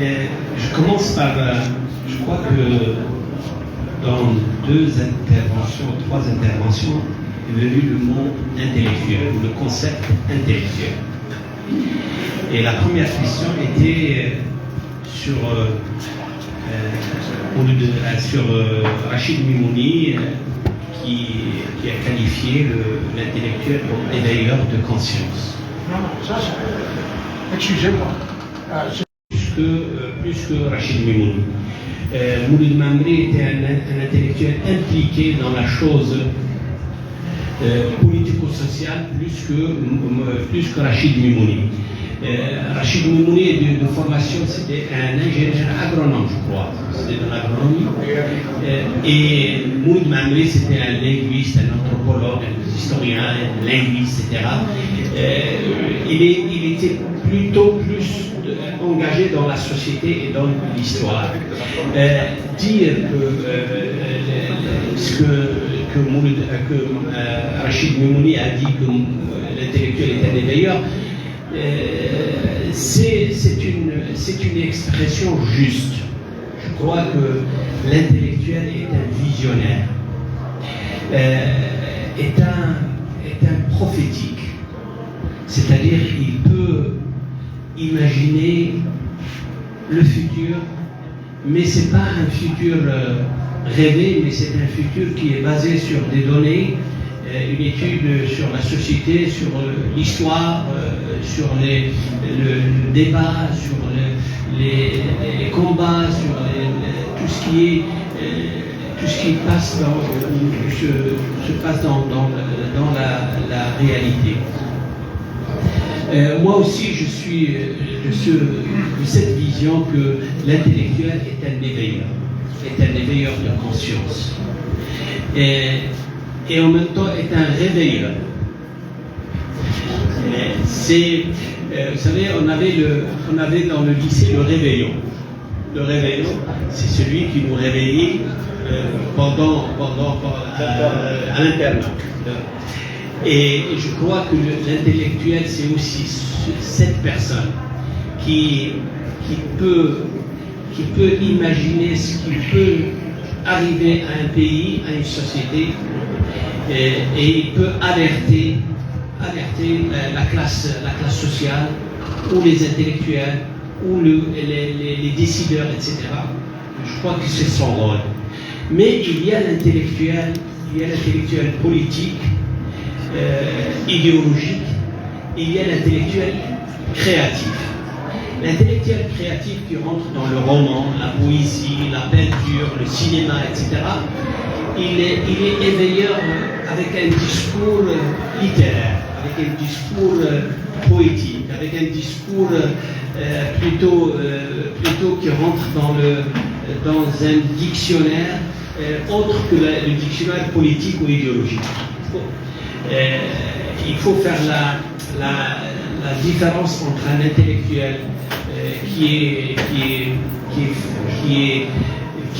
Je commence par, je crois que dans trois interventions, il y a eu le mot intellectuel, ou le concept intellectuel. Et la première question était sur Rachid Mimouni, qui a qualifié l'intellectuel comme éveilleur de conscience. Non, ça, excusez-moi. Plus que Rachid Mimouni. Mouloud Mamri était un intellectuel impliqué dans la chose politico-sociale plus que Rachid Mimouni. Rachid Mimouni de formation, c'était un ingénieur agronome, je crois. C'était de l'agronomie. Et Mouloud Mamri, c'était un linguiste, un anthropologue, un historien, un linguiste, etc. Il était plutôt plus engagé dans la société et dans l'histoire. Dire que Rachid Mimouni a dit que l'intellectuel est un éveilleur, c'est une expression juste. Je crois que l'intellectuel est un visionnaire, est un prophétique. C'est-à-dire qu'il peut imaginer le futur, mais ce n'est pas un futur rêvé, mais c'est un futur qui est basé sur des données, une étude sur la société, sur l'histoire, sur le débat, sur les combats, sur tout ce qui passe se passe dans la réalité. Moi aussi, je suis de cette vision que l'intellectuel est un éveilleur de conscience. Et en même temps est un réveilleur. Vous savez, on avait dans le lycée le réveillon. Le réveillon, c'est celui qui nous réveillait à l'internat. Et je crois que l'intellectuel, c'est aussi cette personne qui peut imaginer ce qui peut arriver à un pays, à une société, et il peut alerter la classe sociale, ou les intellectuels, ou les décideurs, etc. Je crois que c'est son rôle. Mais il y a l'intellectuel politique, idéologique, il y a l'intellectuel créatif. L'intellectuel créatif qui rentre dans le roman, la poésie, la peinture, le cinéma, etc., il est éveilleur avec un discours littéraire. avec un discours poétique, avec un discours plutôt qui rentre dans un dictionnaire autre que le dictionnaire politique ou idéologique. Il faut faire la différence entre un intellectuel qui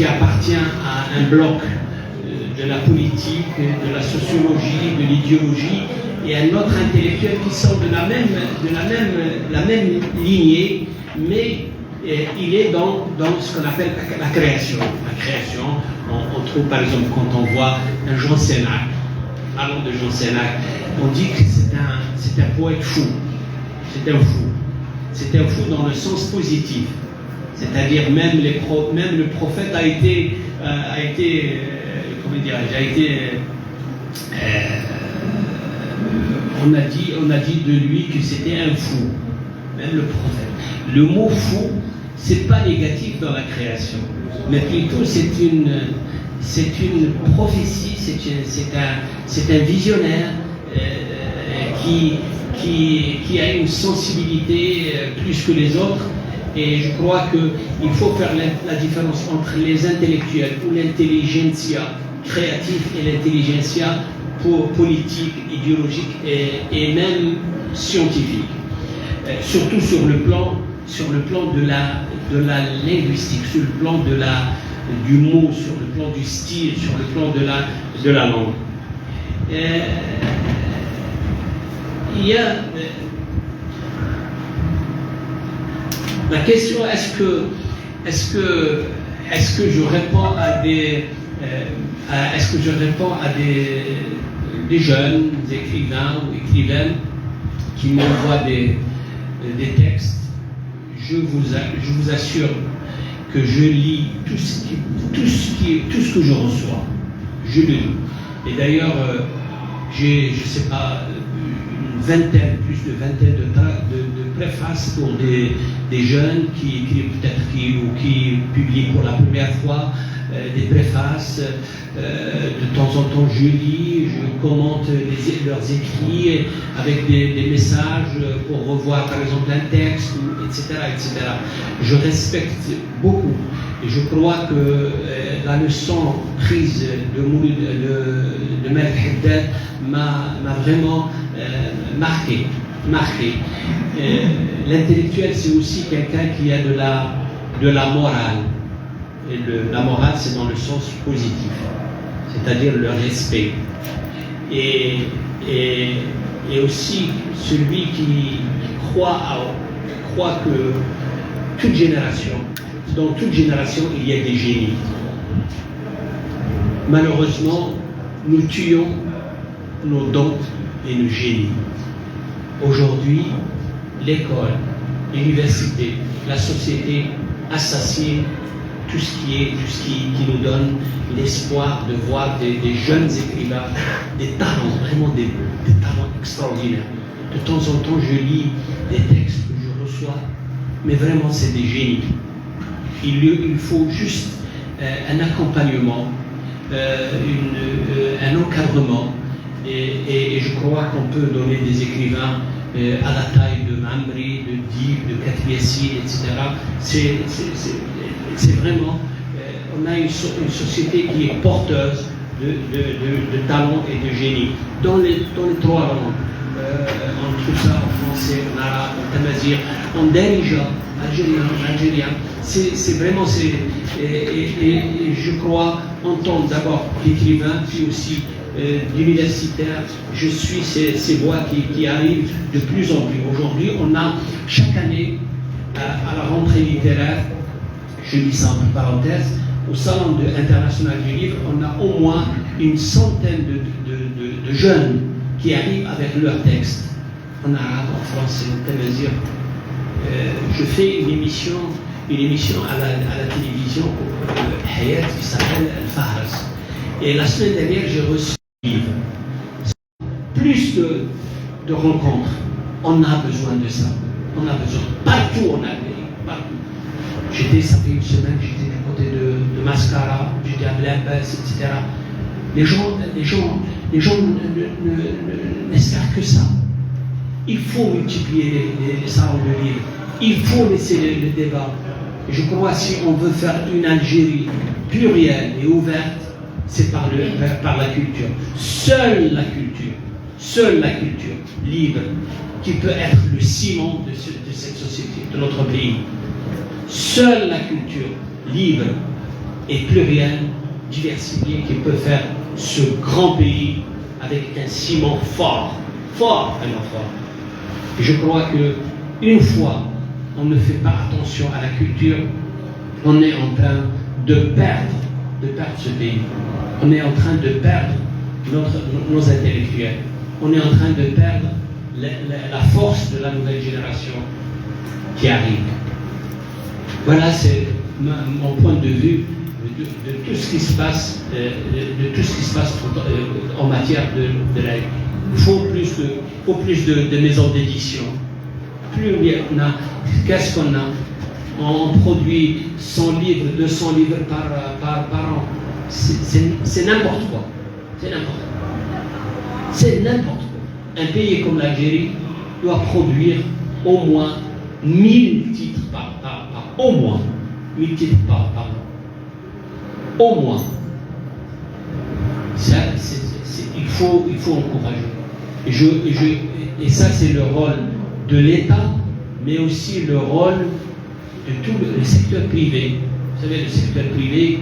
appartient à un bloc de la politique, de la sociologie, de l'idéologie, et un autre intellectuel qui sort de la même lignée, mais il est dans ce qu'on appelle la création. La création, on trouve par exemple quand on voit un Jean Sénac, parlons de Jean Sénac, on dit que c'est un poète fou. C'est un fou. C'est un fou dans le sens positif. C'est-à-dire même le prophète a été on a dit de lui que c'était un fou, même le prophète. Le mot fou, c'est pas négatif dans la création, mais plutôt c'est une prophétie, c'est un visionnaire qui a une sensibilité plus que les autres. Et je crois qu'il faut faire la différence entre les intellectuels ou l'intelligentsia créative et l'intelligentsia politique, idéologique et même scientifique. Surtout sur le plan de la linguistique, sur le plan du mot, sur le plan du style, sur le plan de la langue. Il y a la question, est-ce que je réponds à des jeunes, des écrivains ou écrivaines qui m'envoient des textes? Je vous assure que je lis tout ce que je reçois. Je le lis. Et d'ailleurs, j'ai, je sais pas, plus de vingtaine de préfaces pour des jeunes qui écrivent qui publient pour la première fois des préfaces. De temps en temps, je lis, je commente leurs écrits avec des messages pour revoir par exemple un texte, etc., etc. Je respecte beaucoup et je crois que la leçon prise de Maître Haddad m'a vraiment marqué. L'intellectuel, c'est aussi quelqu'un qui a de la morale. Et la morale, c'est dans le sens positif, c'est-à-dire le respect. Et aussi celui qui croit que dans toute génération, il y a des génies. Malheureusement, nous tuons nos dons et nos génies. Aujourd'hui, l'école, l'université, la société assassine tout ce qui nous donne l'espoir de voir des jeunes écrivains, des talents, vraiment des talents extraordinaires. De temps en temps, je lis des textes que je reçois, mais vraiment, c'est des génies. Il faut juste un accompagnement, un encadrement, et je crois qu'on peut donner des écrivains à la taille de Mamri, de Dib, de Katbiassi, etc. C'est vraiment, on a une société qui est porteuse de talent et de génie. Dans les trois langues, on trouve ça en français, en arabe, en tamazir, en darija, algérien. C'est vraiment, et je crois entendre d'abord l'écrivain, puis aussi l'universitaire. Je suis ces voix qui arrivent de plus en plus. Aujourd'hui, on a chaque année, à la rentrée littéraire, je dis ça entre parenthèses, au Salon international du livre, on a au moins une centaine de jeunes qui arrivent avec leurs textes, en arabe, en français, en tamazir. Je fais une émission à la télévision, Hayat, qui s'appelle Al-Fahras. Et la semaine dernière, j'ai reçu un livre. Plus de rencontres. On a besoin de ça. On a besoin. Partout, on a partout. Ça fait une semaine, j'étais du côté de Mascara, j'étais à Blabas, etc. Les gens n'espèrent que ça. Il faut multiplier les salons de livres. Il faut laisser le débat. Et je crois que si on veut faire une Algérie plurielle et ouverte, c'est par la culture. Seule la culture libre, qui peut être le ciment de cette société, de notre pays. Seule la culture libre et plurielle, diversifiée, qui peut faire ce grand pays avec un ciment fort, vraiment fort. Et je crois que une fois on ne fait pas attention à la culture, on est en train de perdre ce pays. On est en train de perdre nos intellectuels. On est en train de perdre la force de la nouvelle génération qui arrive. Voilà, c'est mon point de vue de tout ce qui se passe, en matière de la. Il faut plus de maisons d'édition. Plus on a, qu'est-ce qu'on a? On produit 100 livres, 200 livres par an. C'est n'importe quoi. C'est n'importe quoi. Un pays comme l'Algérie doit produire au moins 1000 titres par au moins 1000 titres par an. Au moins. Ça, il faut encourager. Et ça, c'est le rôle de l'État, mais aussi le rôle de tout le secteur privé. Vous savez, le secteur privé,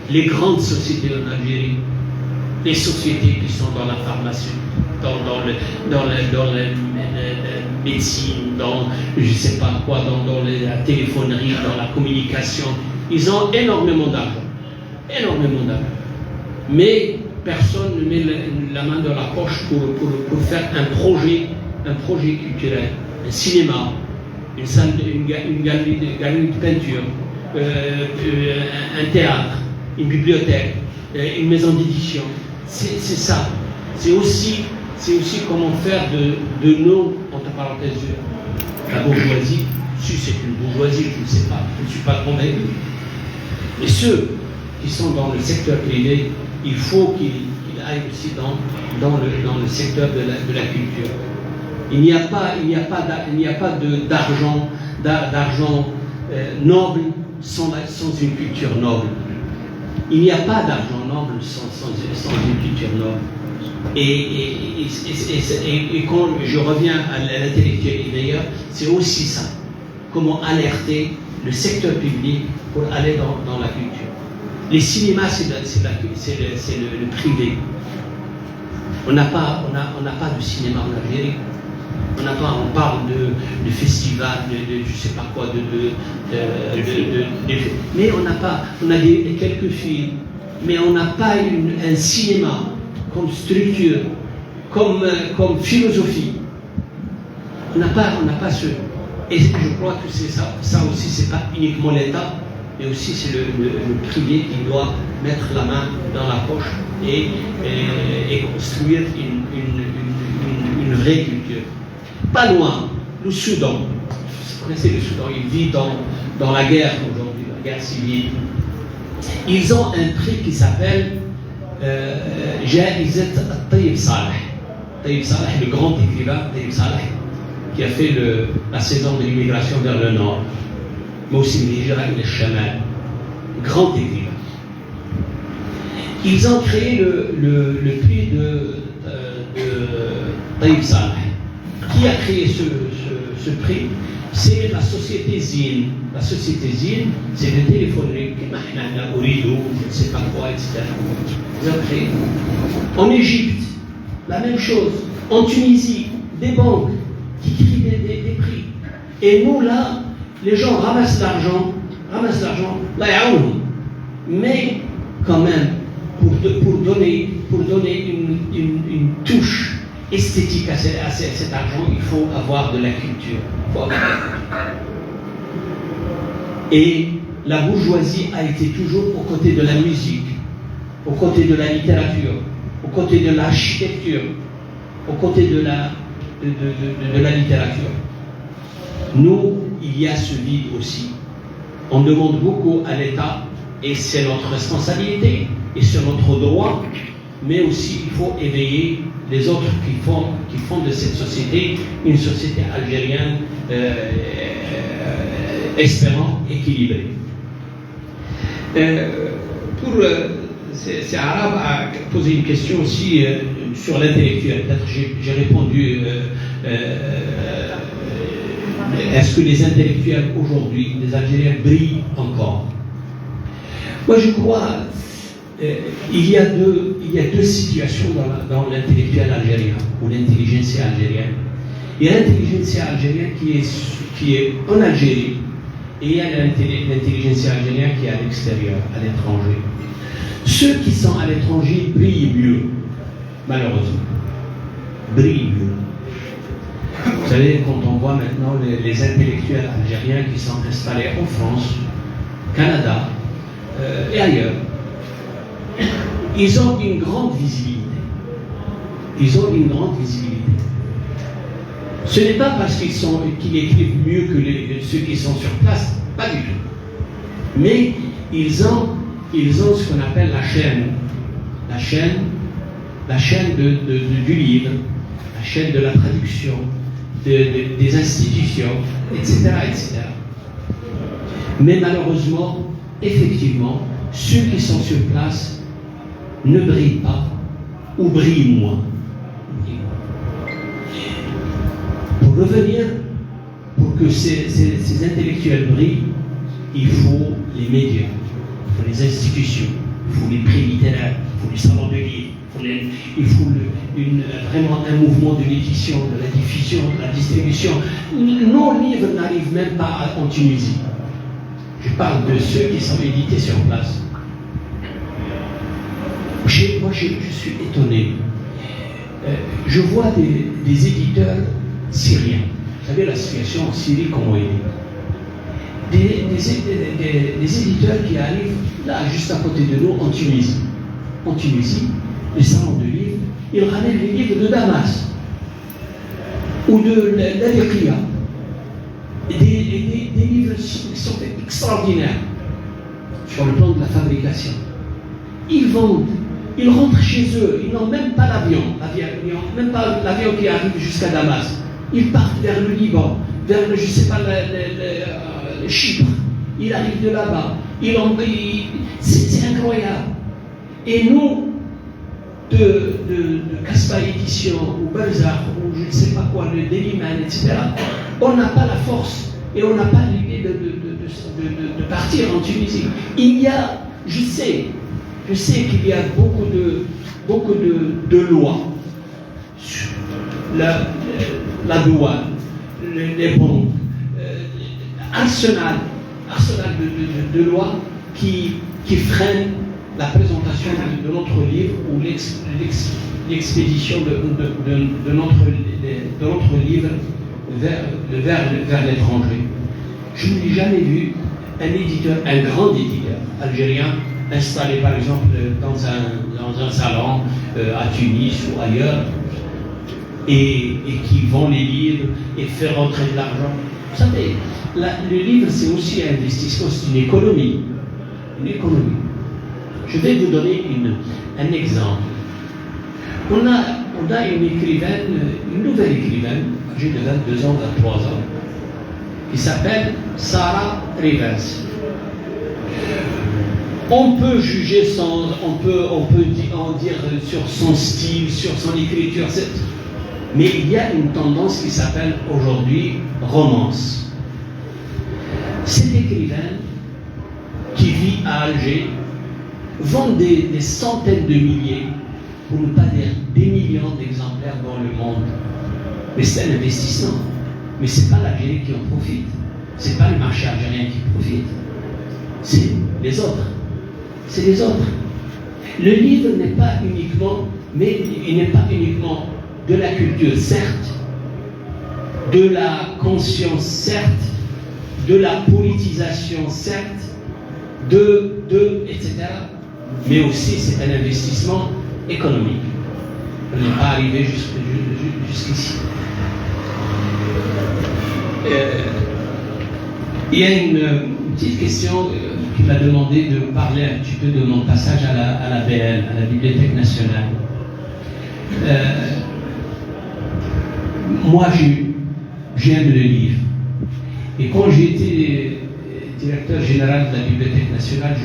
les grandes sociétés en Algérie, les sociétés qui sont dans la pharmacie, dans la médecine, dans je ne sais pas quoi, dans la téléphonerie, dans la communication, ils ont énormément d'argent. Mais personne ne met la main dans la poche pour faire un projet culturel, un cinéma, une salle, une galerie de peinture, un théâtre, une bibliothèque, une maison d'édition. C'est ça. C'est aussi comment faire de nos, entre parenthèses, la bourgeoisie. Si c'est une bourgeoisie, je ne sais pas, je ne suis pas convaincu. Mais ceux qui sont dans le secteur privé, il faut qu'ils aillent aussi dans le secteur de la culture. Il n'y a pas d'argent noble sans une culture noble. Il n'y a pas d'argent noble sans une culture noble. Et quand je reviens à l'intellectuel d'ailleurs, c'est aussi ça. Comment alerter le secteur public pour aller dans la culture. Les cinémas, c'est le privé. On n'a pas de cinéma en Algérie. On parle de festivals, de je sais pas quoi, mais on a quelques films, mais on n'a pas un cinéma comme structure, comme philosophie. On n'a pas ce. Et je crois que c'est ça. Ça aussi, c'est pas uniquement l'État, mais aussi c'est le privé qui doit mettre la main dans la poche et construire une vraie culture. Pas loin, le Soudan. Vous connaissez le Soudan, il vit dans la guerre aujourd'hui, la guerre civile. Ils ont un prix qui s'appelle Jaïzat Taïb Saleh. Taïb Saleh, le grand écrivain Taïb Saleh, qui a fait la saison de l'immigration vers le nord. Mais aussi l'Hijra et le Chamal. Grand écrivain. Ils ont créé le prix de Taïb Saleh. Qui a créé ce prix? C'est la société Zine. La société Zine, c'est de téléphoner, au rideau, je ne sais pas quoi, etc. Ils ont créé. En Égypte, la même chose. En Tunisie, des banques qui créent des prix. Et nous, là, les gens ramassent l'argent, là, mais quand même, pour donner une touche esthétique à cet argent, il faut avoir de la culture. Et la bourgeoisie a été toujours aux côtés de la musique, aux côtés de la littérature, aux côtés de l'architecture, aux côtés de la littérature. Nous, il y a ce vide aussi. On demande beaucoup à l'État, et c'est notre responsabilité, et c'est notre droit, mais aussi il faut éveiller les autres qui font de cette société une société algérienne espérante, équilibrée. C'est Arabe a posé une question aussi sur l'intellectuel. Peut-être j'ai répondu. Est-ce que les intellectuels aujourd'hui, les Algériens, brillent encore? Moi, je crois il y a deux situations dans l'intellectuel algérien ou l'intelligentsia algérienne. Il y a l'intelligentsia algérienne qui est en Algérie et il y a l'intelligentsia algérienne qui est à l'extérieur, à l'étranger. Ceux qui sont à l'étranger brillent mieux, malheureusement. Brillent mieux. Vous savez, quand on voit maintenant les intellectuels algériens qui sont installés en France, Canada et ailleurs, ils ont une grande visibilité. Ils ont une grande visibilité. Ce n'est pas parce qu'ils écrivent mieux que ceux qui sont sur place, pas du tout. Mais ils ont ce qu'on appelle la chaîne du livre, la chaîne de la traduction, des institutions, etc., etc. Mais malheureusement, effectivement, ceux qui sont sur place ne brillent pas ou brillent moins. Pour revenir, pour que ces intellectuels brillent, il faut les médias, il faut les institutions, il faut les prix littéraires, il faut les salons de livres, il faut vraiment un mouvement de l'édition, de la diffusion, de la distribution. Nos livres n'arrivent même pas en Tunisie. Je parle de ceux qui sont édités sur place. Moi, je suis étonné. Je vois des éditeurs syriens. Vous savez la situation en Syrie, comment elle est. Des éditeurs qui arrivent là, juste à côté de nous, en Tunisie. En Tunisie, les salons de livres, ils ramènent les livres de Damas ou de l'Adekia. Des livres qui sont extraordinaires sur le plan de la fabrication. Ils vendent, ils rentrent chez eux, ils n'ont même pas l'avion, même pas l'avion qui arrive jusqu'à Damas. Ils partent vers le Liban, vers je ne sais pas, le Chypre. Ils arrivent de là-bas. C'est incroyable. Et nous, de Casbah Édition, ou Barzakh, ou je ne sais pas quoi, le Deliman, etc., on n'a pas la force et on n'a pas l'idée de partir en Tunisie. Il y a, je sais qu'il y a beaucoup de lois sur la douane, les banques, arsenal de lois qui freinent la présentation de notre livre ou l'expédition de notre livre vers l'étranger. Je n'ai jamais vu un grand éditeur algérien installé par exemple dans un salon à Tunis ou ailleurs et qui vend les livres et fait rentrer de l'argent. Vous savez, le livre c'est aussi un investissement, c'est une économie. Je vais vous donner un exemple. On a une nouvelle écrivaine, âgée de 22 ans, 23 ans, qui s'appelle Sarah Rivers. On peut juger on peut en dire sur son style, sur son écriture, mais il y a une tendance qui s'appelle aujourd'hui romance. Cette écrivaine qui vit à Alger vend des centaines de milliers, pour ne pas dire des millions d'exemplaires dans le monde. Mais c'est un investissement. Mais ce n'est pas l'Algérie qui en profite. Ce n'est pas le marché algérien qui profite. C'est les autres. C'est les autres. Le livre n'est pas uniquement, mais il n'est pas uniquement de la culture, certes, de la conscience, certes, de la politisation, certes, etc. Mais aussi c'est un investissement économique. On n'est pas arrivé jusqu'ici. Il y a une petite question qui m'a demandé de parler un petit peu de mon passage à la BN, à la Bibliothèque nationale. Moi, j'aime le livre. Et quand j'ai été directeur général de la Bibliothèque nationale,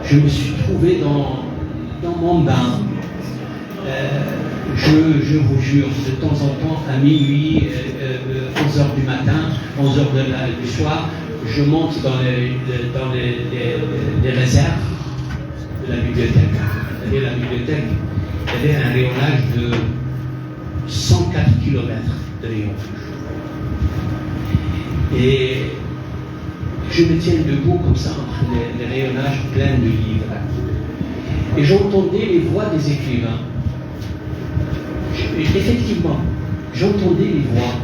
je me suis trouvé dans mon bain. Je vous jure, de temps en temps, à minuit, 11h du matin, 11h du soir, je monte dans les réserves de la bibliothèque. Et la bibliothèque avait un rayonnage de 104 km de rayonnage. Et je me tiens debout comme ça entre les rayonnages pleins de livres. Et j'entendais les voix des écrivains. Effectivement, j'entendais les voix.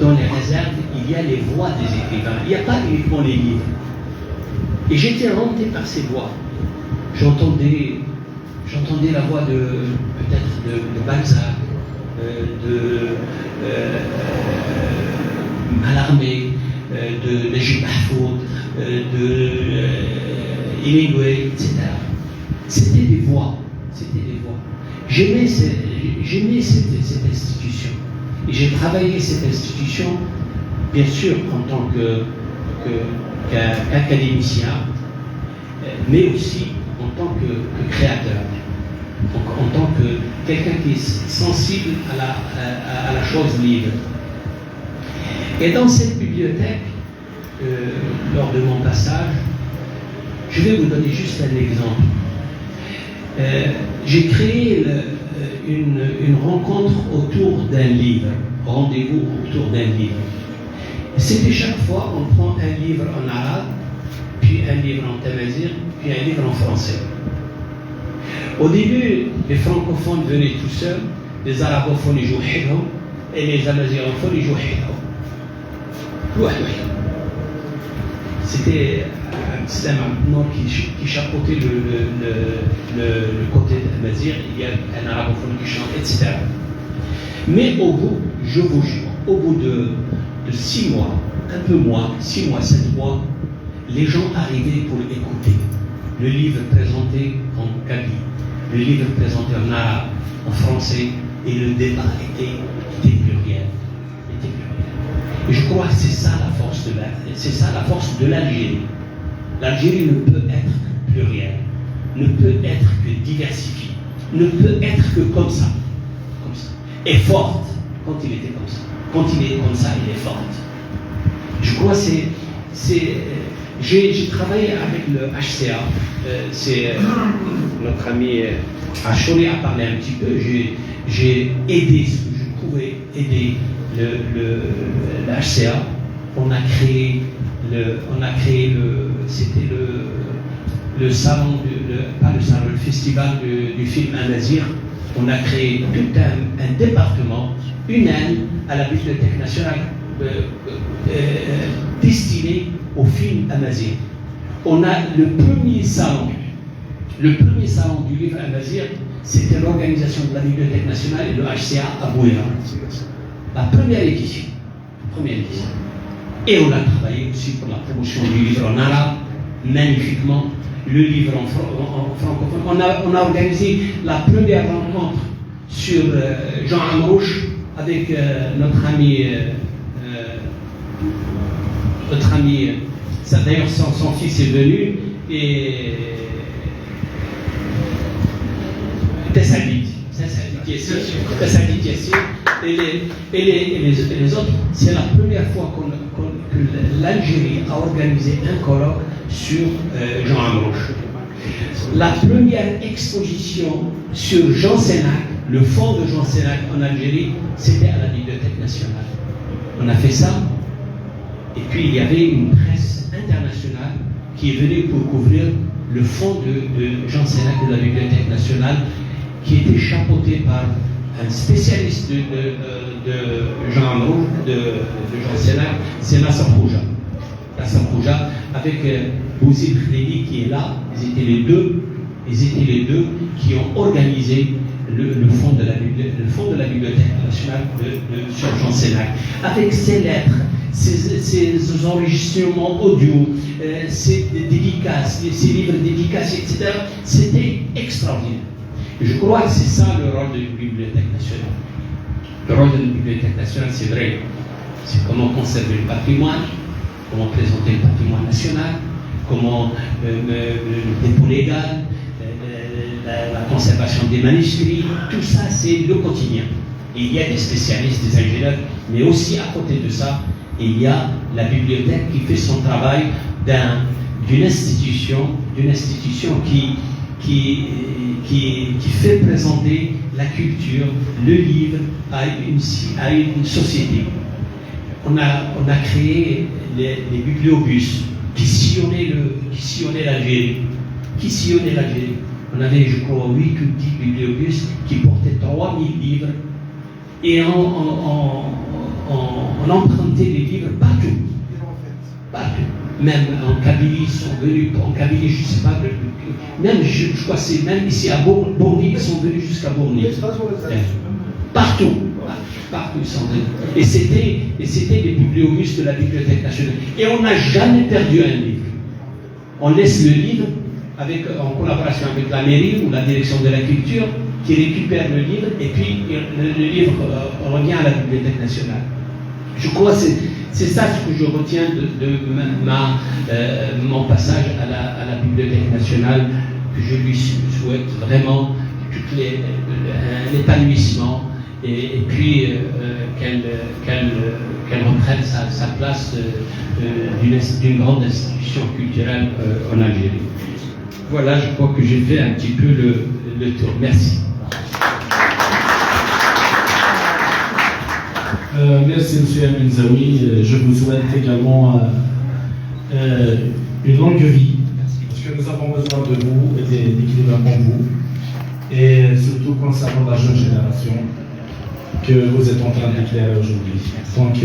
Dans les réserves, il y a les voix des écrivains. Il n'y a pas uniquement les livres. Et j'étais hanté par ces voix. J'entendais la voix peut-être de Balzac, de Mallarmé, de Najib Mahfoud, de Hemingway, etc. C'était des voix. J'aimais cette institution. Et j'ai travaillé cette institution, bien sûr, en tant qu'académicien, mais aussi en tant que créateur. Donc, en tant que quelqu'un qui est sensible à la chose libre. Et dans cette bibliothèque, lors de mon passage, je vais vous donner juste un exemple. J'ai créé une rencontre autour d'un livre, rendez-vous autour d'un livre. C'était chaque fois, on prend un livre en arabe, puis un livre en tamazigh, puis un livre en français. Au début, les francophones venaient tout seuls, les arabophones ils jouaient hidhom, et les amazighophones ils jouaient hidhom. C'était un système maintenant qui chapeautait le côté amazigh, il y a un arabophone qui chante, etc. Mais au bout, je vous jure, au bout de 6 mois, un peu moins, 6 mois, 7 mois, les gens arrivaient pour écouter. Le livre présenté en kabylie, le livre présenté en arabe, en français, et le débat était pluriel. Et je crois que c'est ça la force de l'Algérie. L'Algérie ne peut être plurielle, ne peut être que diversifiée, ne peut être que comme ça. Et forte quand il était comme ça. Quand il est comme ça, il est forte. Je crois que j'ai travaillé avec le HCA. C'est notre ami Achouri a parlé un petit peu. J'ai aidé ce que je pouvais aider le HCA. On a créé c'était le salon, le festival du film amazigh. On a créé tout un département, une aile à la Bibliothèque nationale destinée au film amazigh. On a le premier salon du livre amazigh, c'était l'organisation de la Bibliothèque nationale et le HCA à Bouéra. La première édition. Et on a travaillé aussi pour la promotion du livre en arabe, magnifiquement, le livre en francophone. On a organisé la première rencontre sur Jean Amrouche avec notre ami, d'ailleurs son fils est venu, et Tessadit Yassine et les autres. C'est la première fois que l'Algérie a organisé un colloque sur Jean Amrouche. La première exposition sur Jean Sénac, le fond de Jean Sénac en Algérie, c'était à la Bibliothèque nationale. On a fait ça, et puis il y avait une presse internationale qui est venue pour couvrir le fond de Jean Sénac de la Bibliothèque nationale, qui était chapeauté par un spécialiste de Jean Amrouche, de Jean Sénac, c'est Nasser Khouja. Nasser Khouja, avec Bouzid Khlili qui est là, ils étaient les deux qui ont organisé le fond de la Bibliothèque nationale sur Jean Sénac, avec ses lettres, ses enregistrements audio, ses dédicaces, ses livres dédicacés, etc. C'était extraordinaire. Et je crois que c'est ça le rôle d'une bibliothèque nationale. Le rôle d'une bibliothèque nationale, c'est vrai, c'est comment conserver le patrimoine, comment présenter le patrimoine national, comment le dépôt légal, la conservation des manuscrits, tout ça c'est le quotidien. Et il y a des spécialistes, des ingénieurs, mais aussi à côté de ça, il y a la bibliothèque qui fait son travail d'une institution qui fait présenter la culture, le livre à une société. On a créé les bibliobus qui sillonnaient l'Algérie. On avait, je crois, 8 ou 10 bibliobus qui portaient 3000 livres et on empruntait les livres partout. Même en Kabylie, ils sont venus, je ne sais pas, même je crois que c'est même ici à Bourny, ils sont venus jusqu'à Bourny. Partout ils sont venus. Et c'était les bibliobus de la Bibliothèque nationale. Et on n'a jamais perdu un livre. On laisse le livre en collaboration avec la mairie ou la direction de la culture qui récupère le livre et puis le livre revient à la Bibliothèque nationale. Je crois que c'est ça ce que je retiens de mon passage à la Bibliothèque nationale, que je lui souhaite vraiment un épanouissement et puis qu'elle reprenne sa place d'une grande institution culturelle en Algérie. Voilà, je crois que j'ai fait un petit peu le tour. Merci. Merci M. Amin Zaoui. Je vous souhaite également une longue vie, parce que nous avons besoin de vous et d'équilibre comme vous, et surtout concernant la jeune génération que vous êtes en train d'éclairer aujourd'hui. Donc,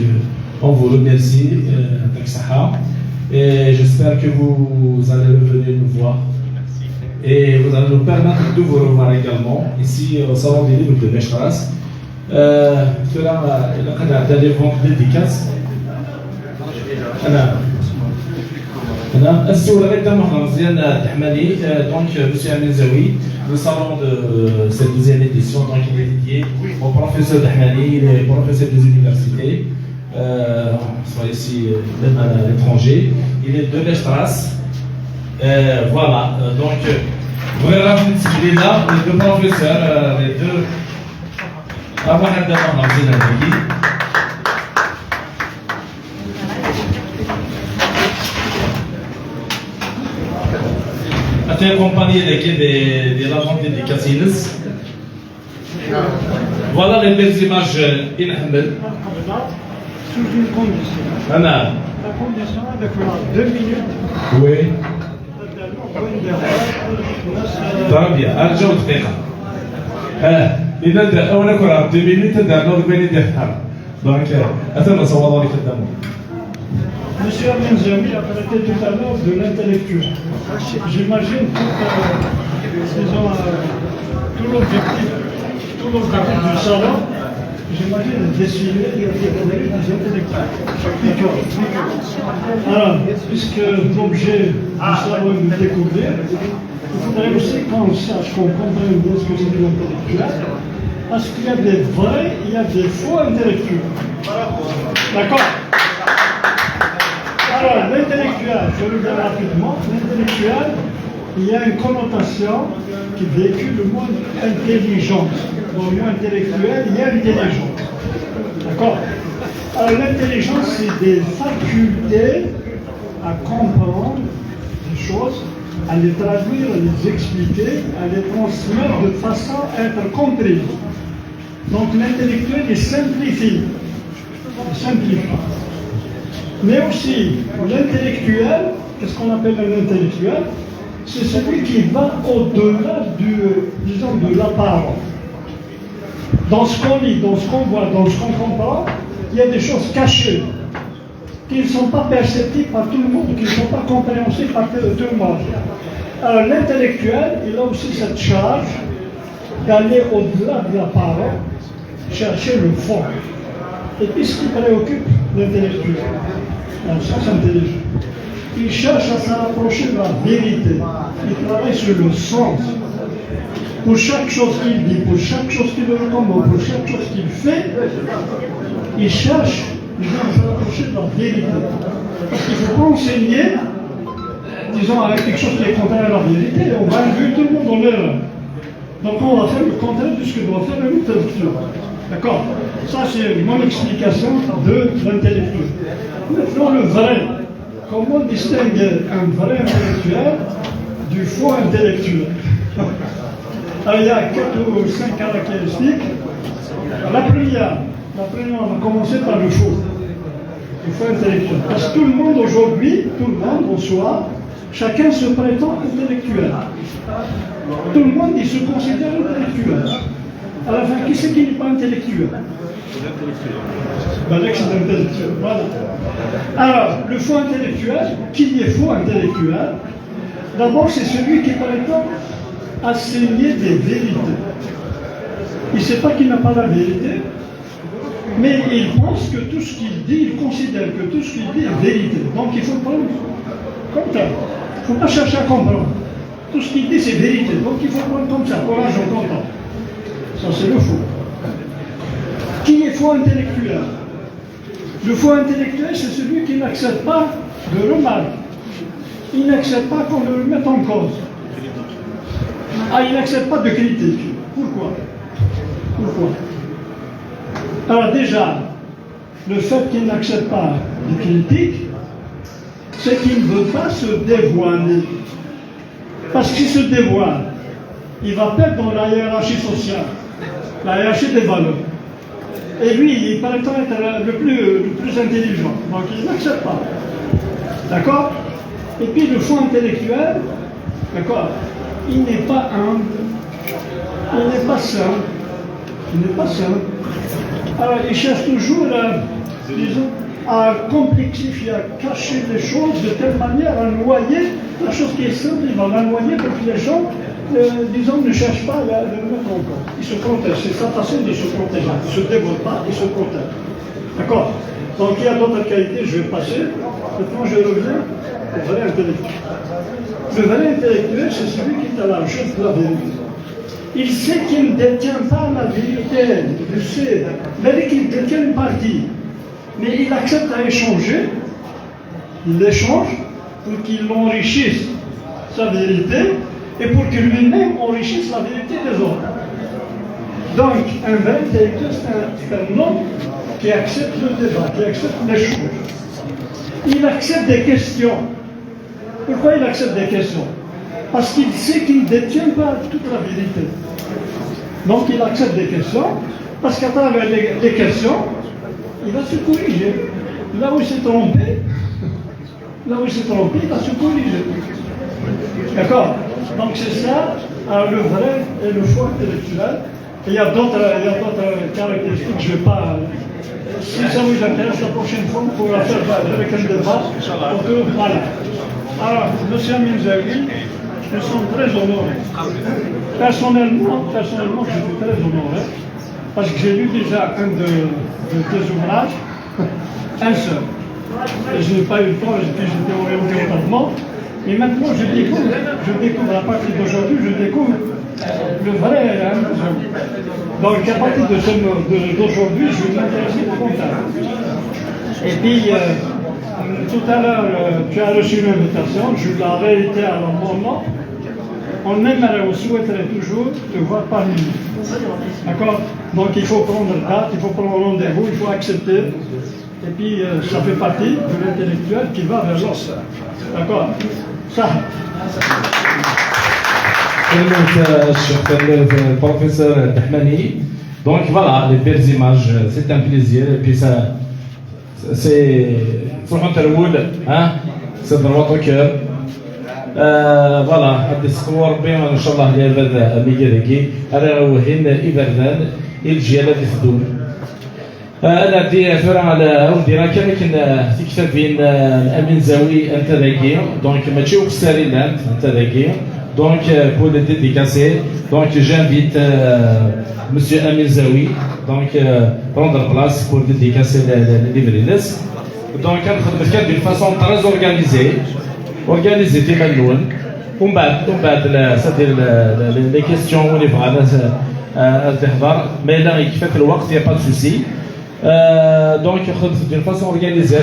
on vous remercie, et j'espère que vous allez revenir nous voir. Et vous allez nous permettre de vous revoir également ici au Salon des Livres de Mechras. لقد عدى فونت ديديكاس انا السؤال غير دابا مزيان التحمالي دونك مسيو امين زاوي le salon de cette 12e édition donc il est dédié au professeur d'Ahmali, les professeurs des universités soit ici même à l'étranger. Il est de Mechras. Voilà, donc vous verrez là les deux professeurs, les deux. واحد دابا ناقصين هذيك أتي accompagné de la vente des casinos. Voilà les belles images inhamel. Sous une condition. La condition avec 2 minutes. Oui. Très bien. Arjou دقيقة. إذا أنا كنا 2 minutes دارنا بين دقيقة. Donc أتمنى صواب عليك الدم. Monsieur Amin Zaoui a parlé tout à l'heure de l'intellectuel. J'imagine tout l'objectif du salon, j'imagine dessiner et découvrir des intellectuels. Alors, puisque l'objet du salon est de découvrir, il faudrait aussi qu'on sache, qu'on comprenne bien ce que c'est l'intellectuel, parce qu'il y a des vrais, il y a des faux intellectuels. D'accord? Alors, l'intellectuel, je le dis rapidement, l'intellectuel, il y a une connotation qui véhicule le mot intelligence. Dans le mot intellectuel, il y a intelligence. D'accord? Alors, l'intelligence, c'est des facultés à comprendre des choses, à les traduire, à les expliquer, à les transmettre de façon à être compris. Donc, l'intellectuel, il simplifie. Il simplifie. Mais aussi, l'intellectuel, qu'est-ce qu'on appelle un intellectuel? C'est celui qui va au-delà de la parole. Dans ce qu'on lit, dans ce qu'on voit, dans ce qu'on comprend, il y a des choses cachées qui ne sont pas perceptibles par tout le monde, qui ne sont pas compréhensibles par tout le monde. Alors l'intellectuel, il a aussi cette charge d'aller au-delà de la parole, chercher le fond. Et puis ce qui préoccupe l'intellectuel, dans le sens intelligent, il cherche à se rapprocher de la vérité. Il travaille sur le sens. pour chaque chose qu'il dit, pour chaque chose qu'il recommande, pour chaque chose qu'il fait, il cherche à se rapprocher de la vérité. Parce qu'il ne faut pas enseigner, disons, avec quelque chose qui est contraire à la vérité, on va induire tout le monde dans l'erreur. Donc on va faire le contraire de ce que doit faire un intellectuel. D'accord? Ça c'est mon explication de l'intellectuel. Maintenant le vrai. Comment distinguer un vrai intellectuel du faux intellectuel? Alors, il y a 4 ou 5 caractéristiques. La première, on va commencer par le faux intellectuel. Parce que tout le monde aujourd'hui, tout le monde en soi, chacun se prétend intellectuel. Tout le monde il se considère intellectuel. À la fin, qui c'est qui n'est pas intellectuel? Ben, l'ex est intellectuel, voilà. Alors, le faux intellectuel, qui est faux intellectuel? D'abord, c'est celui qui prétend enseigner des vérités. Il ne sait pas qu'il n'a pas la vérité, mais il pense que tout ce qu'il dit, il considère que tout ce qu'il dit est vérité. Donc il faut prendre comme ça. Il ne faut pas chercher à comprendre. Tout ce qu'il dit, c'est vérité. Donc il faut prendre comme ça. Courage, on comprend. Ça, c'est le faux. Qui est faux intellectuel? Le faux intellectuel, c'est celui qui n'accepte pas de remarques. Il n'accepte pas qu'on le remette en cause. Ah, il n'accepte pas de critique. Pourquoi? Alors déjà, le fait qu'il n'accepte pas de critique, c'est qu'il ne veut pas se dévoiler. Parce qu'il se dévoile, il va perdre dans la hiérarchie sociale, la hiérarchie des valeurs. Et lui, il prétend être le plus intelligent. Donc il n'accepte pas. D'accord? Et puis le faux intellectuel, d'accord, il n'est pas humble, il n'est pas sain. Alors il cherche toujours, disons, à complexifier, à cacher les choses de telle manière, à noyer la chose qui est simple, il va la noyer pour que les gens, disons, ne cherchent pas à le mettre en cause. Ils se protègent, c'est sa façon de se protéger. Ils ne se dévoilent pas, ils se protègent. D'accord? Donc il y a d'autres qualités, je vais passer. Maintenant je reviens au vrai intellectuel. Le vrai intellectuel, c'est celui qui est à la recherche de la vérité. Il sait qu'il ne détient pas la vérité, il sait, mais qu'il détient une partie. Mais il accepte à échanger, il échange pour qu'il enrichisse sa vérité et pour que lui-même enrichisse la vérité des autres. Donc, un vrai intellectuel, c'est un homme qui accepte le débat, qui accepte l'échange. Il accepte des questions. Pourquoi il accepte des questions? Parce qu'il sait qu'il ne détient pas toute la vérité. Donc il accepte des questions, parce qu'à travers les questions, il va se corriger. Là où il s'est trompé, il va se corriger. D'accord? Donc c'est ça, le vrai et le faux intellectuel. Et il y a d'autres caractéristiques, je ne vais pas... Si ça vous intéresse, la prochaine fois, on pourra faire avec un débat. Voilà. Alors, M. Minzaoui, je me sens très honoré. Personnellement, je suis très honoré, parce que j'ai lu déjà un de tes ouvrages, un seul. Et je n'ai pas eu le temps, j'étais orienté totalement. Et maintenant, je découvre à partir d'aujourd'hui, je découvre le vrai. Donc, à partir d'aujourd'hui, je vais m'intéresser au comptable. Et puis, tout à l'heure, tu as reçu une invitation, je l'ai réitérée à mon nom. On aimerait, on souhaiterait toujours te voir parmi nous. D'accord? Donc il faut prendre date, il faut prendre rendez-vous, il faut accepter. Et puis ça fait partie de l'intellectuel qui va vers l'os. D'accord? Ça. Professeur Tahmani. Donc voilà, les belles images, c'est un plaisir. Et puis ça, c'est c'est droit au cœur. فوالا هاد الصور ربي ان شاء الله لهذا ميغاريكي انا وهن ابردان الجيال اللي تدور انا دي فرع على ودي راه كان في كتاب بين الامين زاوي انت ذاكي دونك ماشي وكساري لاند انت ذاكي دونك pour le dédicacer donc j'invite monsieur Amin Zawi donc prendre place pour dédicacer les livres donc كنخدم كان d'une façon très organisée تيبان ومن بعد سدير لي كيستيون اللي بغا تهضر مي لا يكفيك الوقت يا با سوسي دونك خذ دون فاسون اورغانيزي